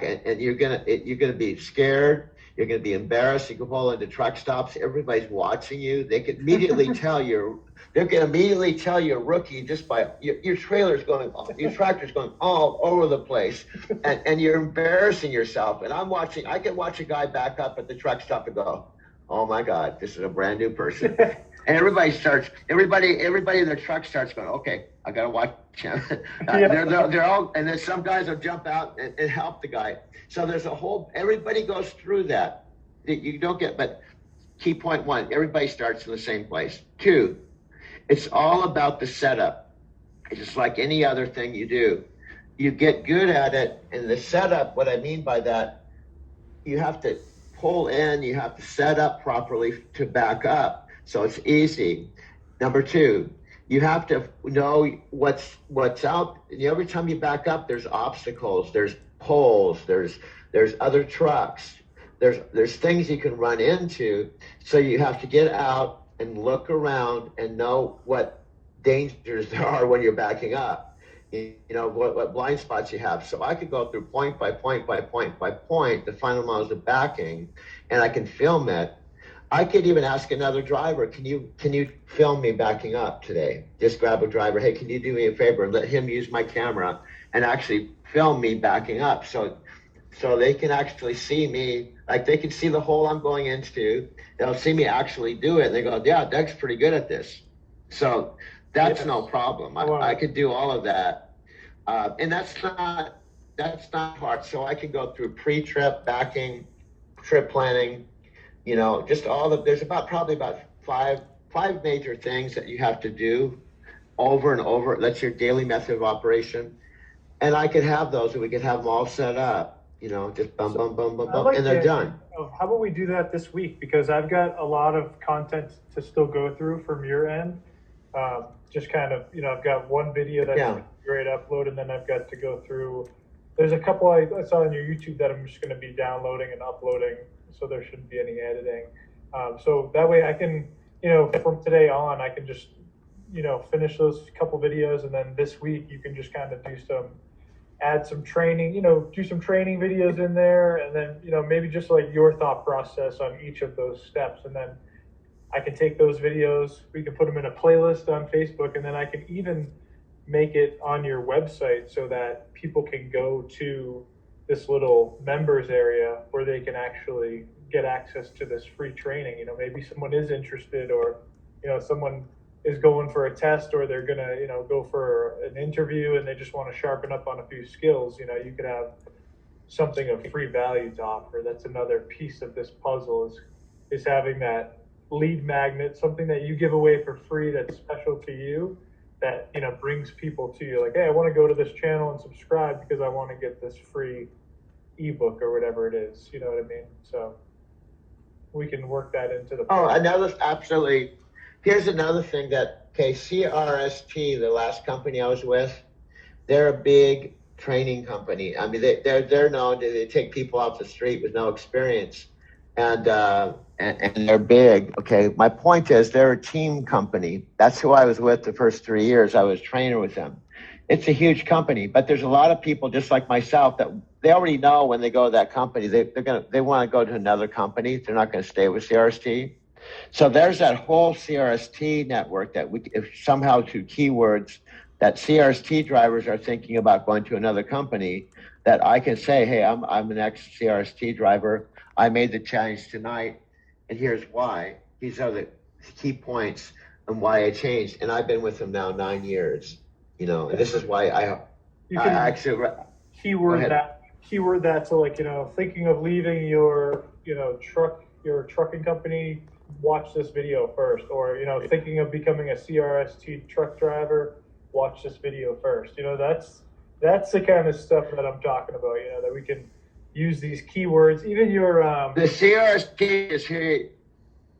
and you're gonna be scared. You're gonna be embarrassed. You can pull into truck stops. Everybody's watching you. They can immediately tell you're a rookie just by your trailer's going, your tractor's going all over the place, and you're embarrassing yourself. And I can watch a guy back up at the truck stop and go, oh my God, this is a brand new person. And everybody in their truck starts going, okay, I gotta watch him. They're all, and then some guys will jump out and help the guy. So there's everybody goes through that. You don't get, but key point one, everybody starts in the same place. Two, it's all about the setup. It's just like any other thing you do. You get good at it, and the setup, what I mean by that, you have to pull in, you have to set up properly to back up. So it's easy. Number two, you have to know what's out. Every time you back up, there's obstacles, there's poles, there's other trucks, there's things you can run into. So you have to get out and look around and know what dangers there are when you're backing up. What blind spots you have. So I could go through point by point by point by point the fundamentals of backing, and I can film it. I could even ask another driver, can you film me backing up today? Just grab a driver, hey, can you do me a favor and let him use my camera and actually film me backing up, so they can actually see me, like they can see the hole I'm going into. They'll see me actually do it, and they go, yeah, Doug's pretty good at this. So that's no problem. I could do all of that, and that's not hard. So I can go through pre-trip, backing, trip planning. Just there's probably about five major things that you have to do over and over. That's your daily method of operation. And I could have those, and we could have them all set up, just bum, bum, bum, bum, bum, and they're done. how about we do that this week? Because I've got a lot of content to still go through from your end. Just kind of, I've got one video that's great upload, and then I've got to go through. There's a couple I saw on your YouTube that I'm just going to be downloading and uploading, so there shouldn't be any editing. So that way I can, from today on, I can just, finish those couple videos, and then this week you can just kind of add some training, do some training videos in there, and then, maybe just like your thought process on each of those steps. And then I can take those videos, we can put them in a playlist on Facebook, and then I can even make it on your website so that people can go to this little members area where they can actually get access to this free training. Maybe someone is interested, or, someone is going for a test, or they're gonna, go for an interview and they just want to sharpen up on a few skills. You could have something of free value to offer. That's another piece of this puzzle is having that lead magnet, something that you give away for free that's special to you, that brings people to you. Like, hey, I want to go to this channel and subscribe because I want to get this free ebook or whatever it is. You know what I mean? So we can work that into the. Oh, absolutely. Here's another thing CRST, the last company I was with, they're a big training company. I mean, they're known to they take people off the street with no experience, and they're big. Okay, my point is they're a team company. That's who I was with the first 3 years. I was trainer with them. It's a huge company, but there's a lot of people just like myself that they already know when they go to that company they want to go to another company. They're not going to stay with CRST. So there's that whole CRST network that if somehow through keywords that CRST drivers are thinking about going to another company, that I can say, hey, I'm an ex-CRST driver. I made the change tonight, and here's why. These are the key points and why I changed. And I've been with them now 9 years. And this is why I actually keyword that. So like, thinking of leaving your, your trucking company, watch this video first. Or, thinking of becoming a CRST truck driver, watch this video first. That's the kind of stuff that I'm talking about, that we can use these keywords. Even your the CRST is here.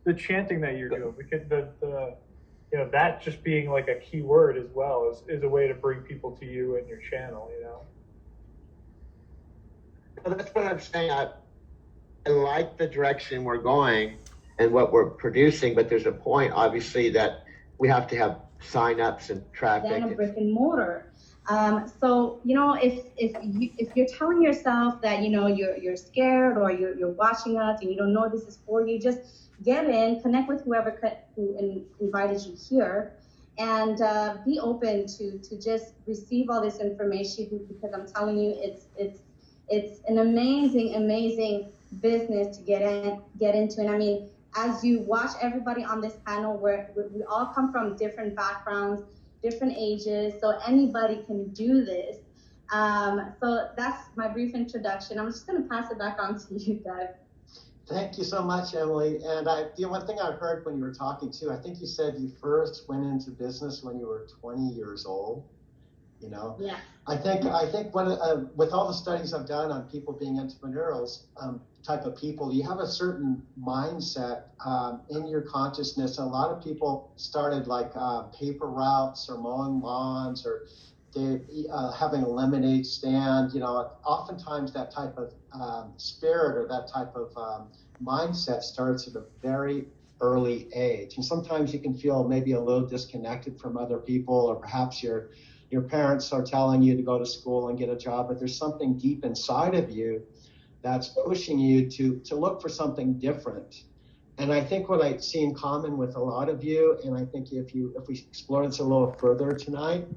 The chanting that you're doing, we could that just being like a keyword as well is a way to bring people to you and your channel. Well, that's what I'm saying. I like the direction we're going and what we're producing, but there's a point, obviously, that we have to have sign-ups and traffic. Than a brick and mortar. So if you're telling yourself that you're scared, or you're watching us and you don't know this is for you, just get in, connect with whoever who invited you here, and be open to just receive all this information, because I'm telling you, it's an amazing business to get into. And I mean, as you watch everybody on this panel, we all come from different backgrounds, different ages, so anybody can do this. So that's my brief introduction. I'm just going to pass it back on to you, Doug. Thank you so much, Emily. And one thing I heard when you were talking too, I think you said you first went into business when you were 20 years old. Yeah. I think with all the studies I've done on people being entrepreneurs, type of people, you have a certain mindset in your consciousness. A lot of people started like paper routes, or mowing lawns, or having a lemonade stand. Oftentimes that type of spirit or that type of mindset starts at a very early age. And sometimes you can feel maybe a little disconnected from other people, or perhaps your parents are telling you to go to school and get a job, but there's something deep inside of you that's pushing you to look for something different. And I think what I see in common with a lot of you, and I think if we explore this a little further tonight,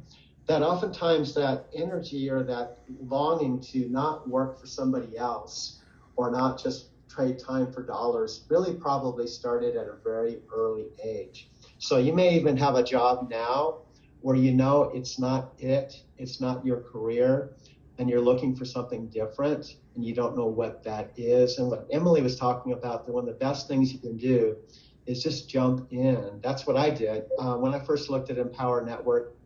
that oftentimes that energy or that longing to not work for somebody else, or not just trade time for dollars, really probably started at a very early age. So you may even have a job now where it's not it's not your career, and you're looking for something different, and you don't know what that is. And what Emily was talking about, that one of the best things you can do is just jump in. That's what I did. When I first looked at Empower Network,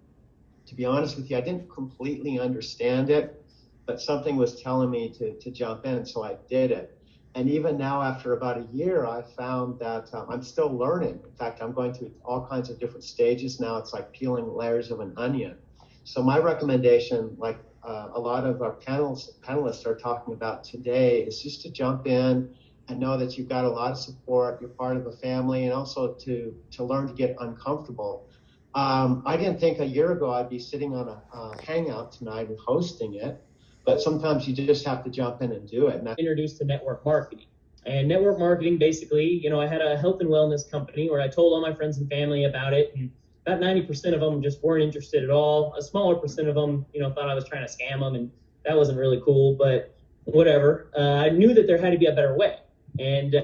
to be honest with you, I didn't completely understand it, but something was telling me to jump in, so I did it. And even now, after about a year, I found that I'm still learning. In fact, I'm going through all kinds of different stages now. It's like peeling layers of an onion. So my recommendation, like a lot of our panelists are talking about today, is just to jump in and know that you've got a lot of support, you're part of a family, and also to learn to get uncomfortable. I didn't think a year ago I'd be sitting on a hangout tonight and hosting it, but sometimes you just have to jump in and do it. And introduced to network marketing. And network marketing, basically, I had a health and wellness company where I told all my friends and family about it, and about 90% of them just weren't interested at all. A smaller percent of them, thought I was trying to scam them, and that wasn't really cool, but whatever. I knew that there had to be a better way. And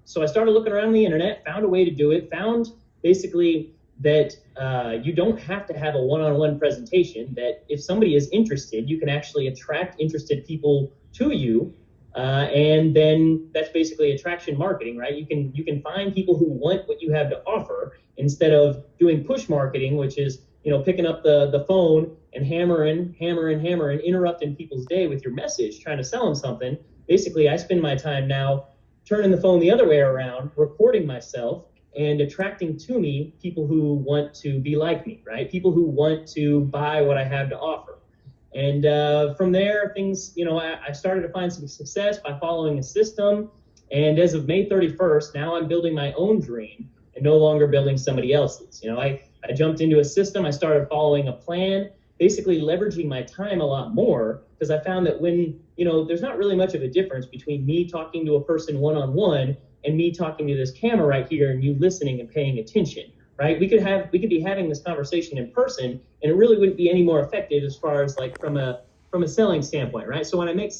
so I started looking around the internet, found a way to do it, found basically that you don't have to have a one-on-one presentation, that if somebody is interested, you can actually attract interested people to you. And then that's basically attraction marketing, right? You can find people who want what you have to offer instead of doing push marketing, which is, picking up the phone and hammering, interrupting people's day with your message, trying to sell them something. Basically, I spend my time now turning the phone the other way around, recording myself, and attracting to me people who want to be like me, right? People who want to buy what I have to offer. And from there, things, I started to find some success by following a system. And as of May 31st, now I'm building my own dream and no longer building somebody else's. I jumped into a system. I started following a plan, basically leveraging my time a lot more, because I found that when, there's not really much of a difference between me talking to a person one-on-one and me talking to this camera right here and you listening and paying attention, right? We could be having this conversation in person, and it really wouldn't be any more effective as far as like from a selling standpoint, right? So when I make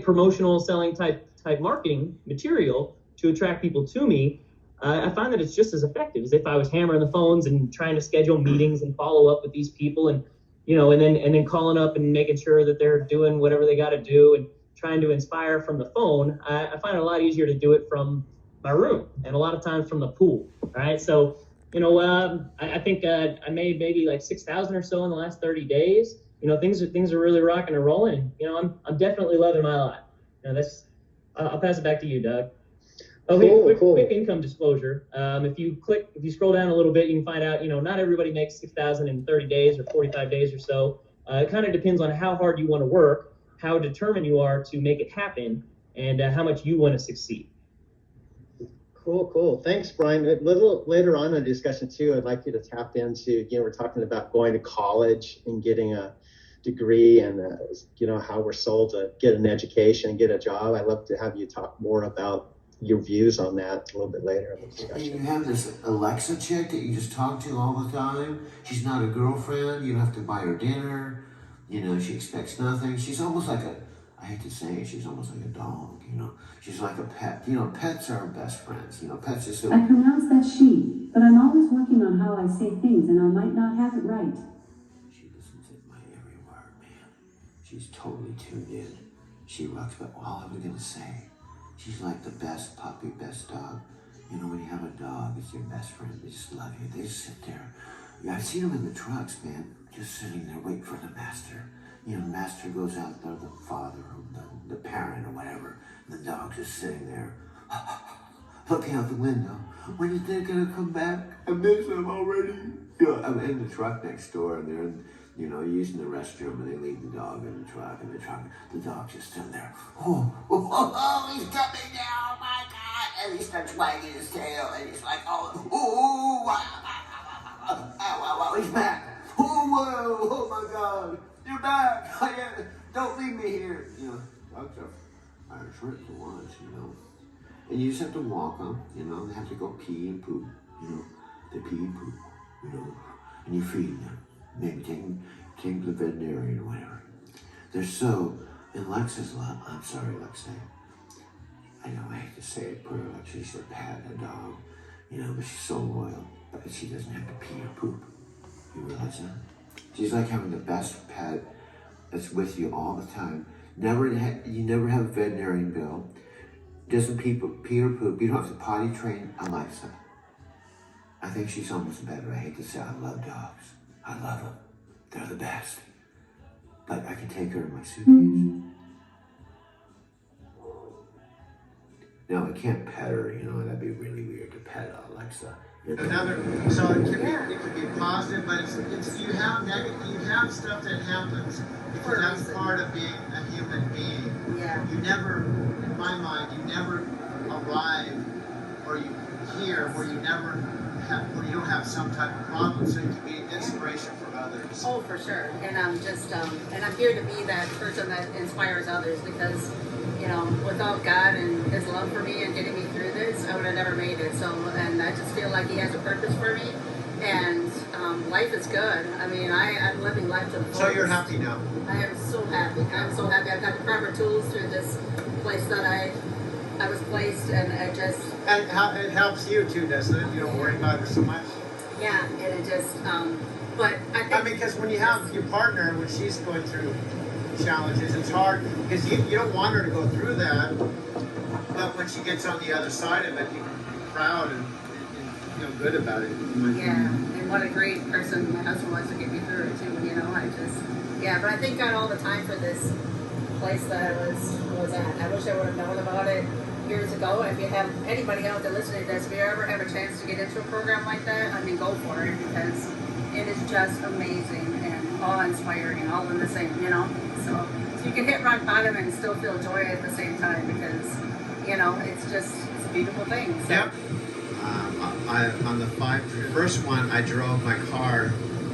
promotional selling type marketing material to attract people to me, I find that it's just as effective as if I was hammering the phones and trying to schedule meetings and follow up with these people, and and then calling up and making sure that they're doing whatever they got to do and trying to inspire from the phone. I find it a lot easier to do it from my room and a lot of times from the pool. All right. So, I think I made maybe like 6,000 or so in the last 30 days. Things are really rocking and rolling. I'm definitely loving my life. I'll pass it back to you, Doug. Okay, quick income disclosure. If you scroll down a little bit, you can find out, not everybody makes 6,000 in 30 days or 45 days or so. It kind of depends on how hard you want to work, how determined you are to make it happen, and how much you want to succeed. Cool. Thanks, Brian. A little later on in the discussion too, I'd like you to tap into, we're talking about going to college and getting a degree and, how we're sold to get an education and get a job. I'd love to have you talk more about your views on that a little bit later in the discussion. And you have this Alexa chick that you just talk to all the time. She's not a girlfriend. You don't have to buy her dinner. She expects nothing. She's almost like I hate to say it, she's almost like a dog, She's like a pet. Pets are our best friends. Pets just... I pronounce that she, but I'm always working on how I say things and I might not have it right. She listens to my every word, man. She's totally tuned in. She rocks, but all I'm going to say, she's like the best puppy, best dog. When you have a dog, it's your best friend. They just love you. They just sit there. Yeah, I've seen them in the trucks, man, just sitting there waiting for the master. Master goes out there, the father or the parent or whatever. And the dog's just sitting there, looking out the window. When is they gonna come back? I miss them already. I'm in the truck next door, and they're using the restroom, and they leave the dog in the truck, and the dog's just sitting there. Oh, he's coming down, my God! And he starts wagging his tail, and he's like, he's back. Oh my God, you're back. Don't leave me here. Dogs are short for once, And you just have to walk them, they have to go pee and poop, they pee and poop, and you feed them. Maybe take them to the veterinarian or whatever. They're so, and Lexa's love, I'm sorry, Lexa. I know I hate to say it, poor Lexa, she's a pet, a dog, but she's so loyal, but she doesn't have to pee or poop. You realize that? She's like having the best pet that's with you all the time. You never have a veterinarian bill. Doesn't pee or poop. You don't have to potty train Alexa. I think she's almost better. I hate to say I love dogs. I love them. They're the best. But I can take her in my suitcase. Now, I can't pet her, you know, that'd be really weird to pet Alexa. Another, so it can be positive, but it's you have stuff that happens because that's part of being a human being. Yeah. You never, in my mind, you never arrive or you hear where you don't have some type of problem, so you can be an inspiration for others. Oh, for sure. And I'm just, and I'm here to be that person that inspires others because, you know, without God and His love for me and getting me through this, I would have never made it. So, and I just feel like He has a purpose for me, and life is good. I mean, I'm living life to the fullest. So you're happy now? I am so happy. I'm so happy. I've got the proper tools through this place that I was placed, and I just. And it helps you too, doesn't it? You don't worry about it so much. Yeah, and it just, but I think. I mean, because when you have your partner, when she's going through challenges, it's hard because you don't want her to go through that, but when she gets on the other side of it, you can be proud and feel good about it. Yeah, and what a great person my husband was to get me through it too. You know, but I thank God all the time for this place that I was at. I wish I would have known about it years ago. If you have anybody out there listening to this, if you ever have a chance to get into a program like that, I mean, go for it because it is just amazing and awe-inspiring and all in the same, you know. So you can hit rock bottom and still feel joy at the same time because, you know, it's a beautiful thing. So. Yep. On the first one, I drove my car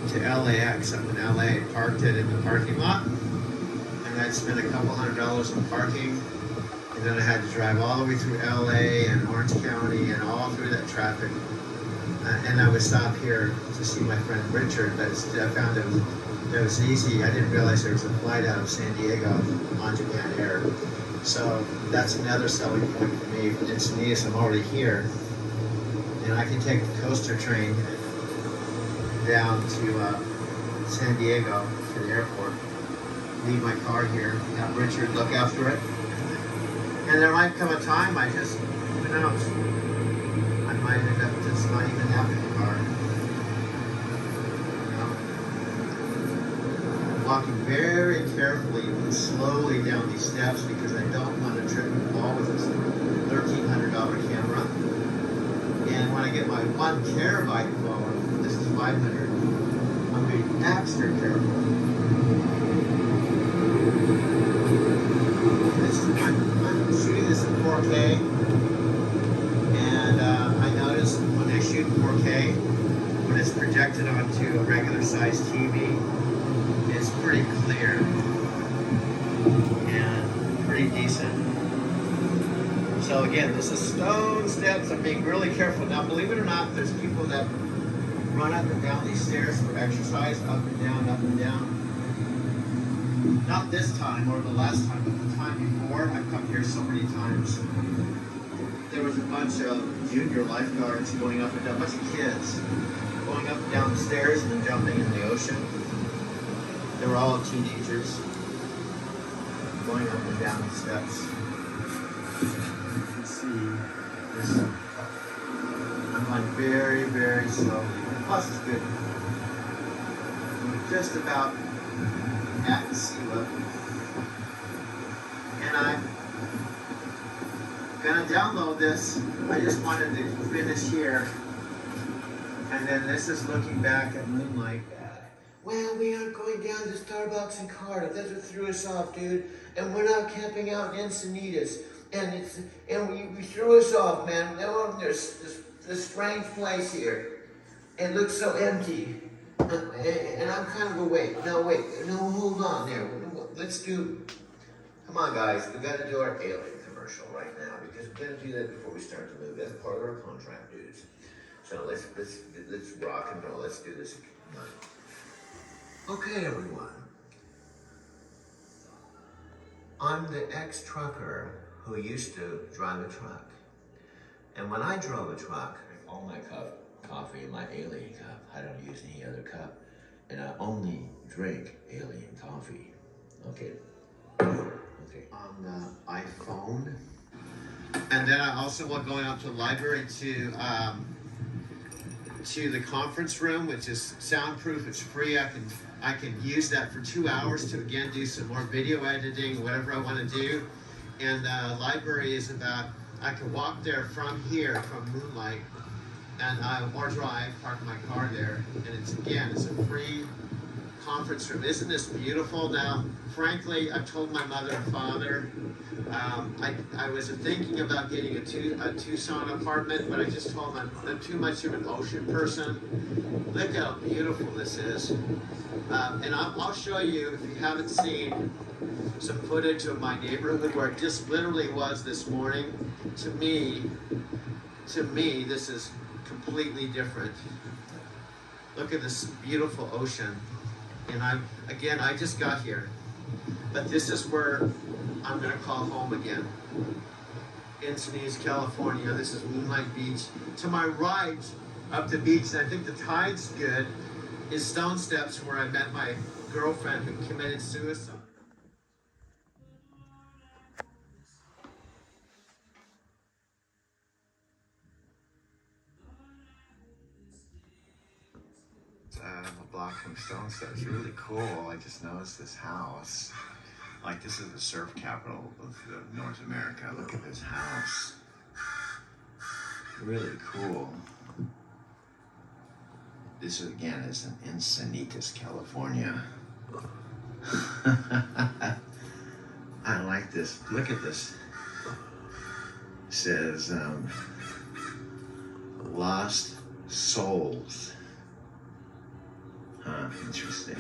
to LAX up in LA, parked it in the parking lot, and I'd spent a couple $100 in parking, and then I had to drive all the way through LA and Orange County and all through that traffic. And I would stop here to see my friend Richard, but I found it was easy. I didn't realize there was a flight out of San Diego on Japan Air. So that's another selling point for me. In Encinitas, I'm already here. And I can take the coaster train down to San Diego to the airport, leave my car here, have Richard look after it. And there might come a time who knows, I might end up just not even having a car. Walking very carefully and slowly down these steps because I don't want to trip and fall with this $1,300 camera. And when I get my 1 terabyte phone, this is 500, I'm being extra careful. I'm shooting this in 4K, and I noticed when I shoot in 4K, when it's projected onto a regular sized TV, it's pretty clear and pretty decent. So again, this is stone steps. I'm being really careful. Now, believe it or not, there's people that run up and down these stairs for exercise, up and down, up and down. Not this time or the last time, but the time before. I've come here so many times. There was a bunch of junior lifeguards going up and down, a bunch of kids going up and down the stairs and then jumping in the ocean. They were all teenagers going up and down the steps. You can see this. I'm going very, very slowly. And plus, it's good. We're just about at the sea level. And I'm gonna download this. I just wanted to finish here. And then this is looking back at moonlight. Well, we aren't going down to Starbucks in Cardiff. That's what threw us off, dude. And we're not camping out in Encinitas. And we threw us off, man. There's this strange place here. It looks so empty. And I'm kind of awake. No, wait. No, hold on there. Let's do... Come on, guys. We got to do our alien commercial right now because we got to do that before we start the movie. That's part of our contract, dudes. So let's rock and roll. Let's do this. Okay, everyone. I'm the ex-trucker who used to drive a truck. And when I drove a truck, all my coffee in my alien cup. I don't use any other cup. And I only drink alien coffee. Okay. Okay. On the iPhone. And then I also was going up to the library to the conference room, which is soundproof. It's free. I can use that for 2 hours to again do some more video editing, whatever I want to do. And the library is about I can walk there from here, from Moonlight, and or drive, park my car there, and it's a free conference room. Isn't this beautiful? Now, frankly, I've told my mother and father, I was thinking about getting a Tucson apartment, but I just told them I'm too much of an ocean person. Look how beautiful this is. And I'll show you, if you haven't seen, some footage of my neighborhood where it just literally was this morning. To me, this is completely different. Look at this beautiful ocean. And I just got here. But this is where I'm gonna call home again. Encinitas, California. This is Moonlight Beach. To my right, up the beach, and I think the tide's good, is Stone Steps, where I met my girlfriend who committed suicide. A block from Stone Steps, really cool. I just noticed this house. Like, this is the surf capital of North America. Look at this house. Really cool. This again is in Encinitas, California. I like this. Look at this. It says Lost Souls. Interesting.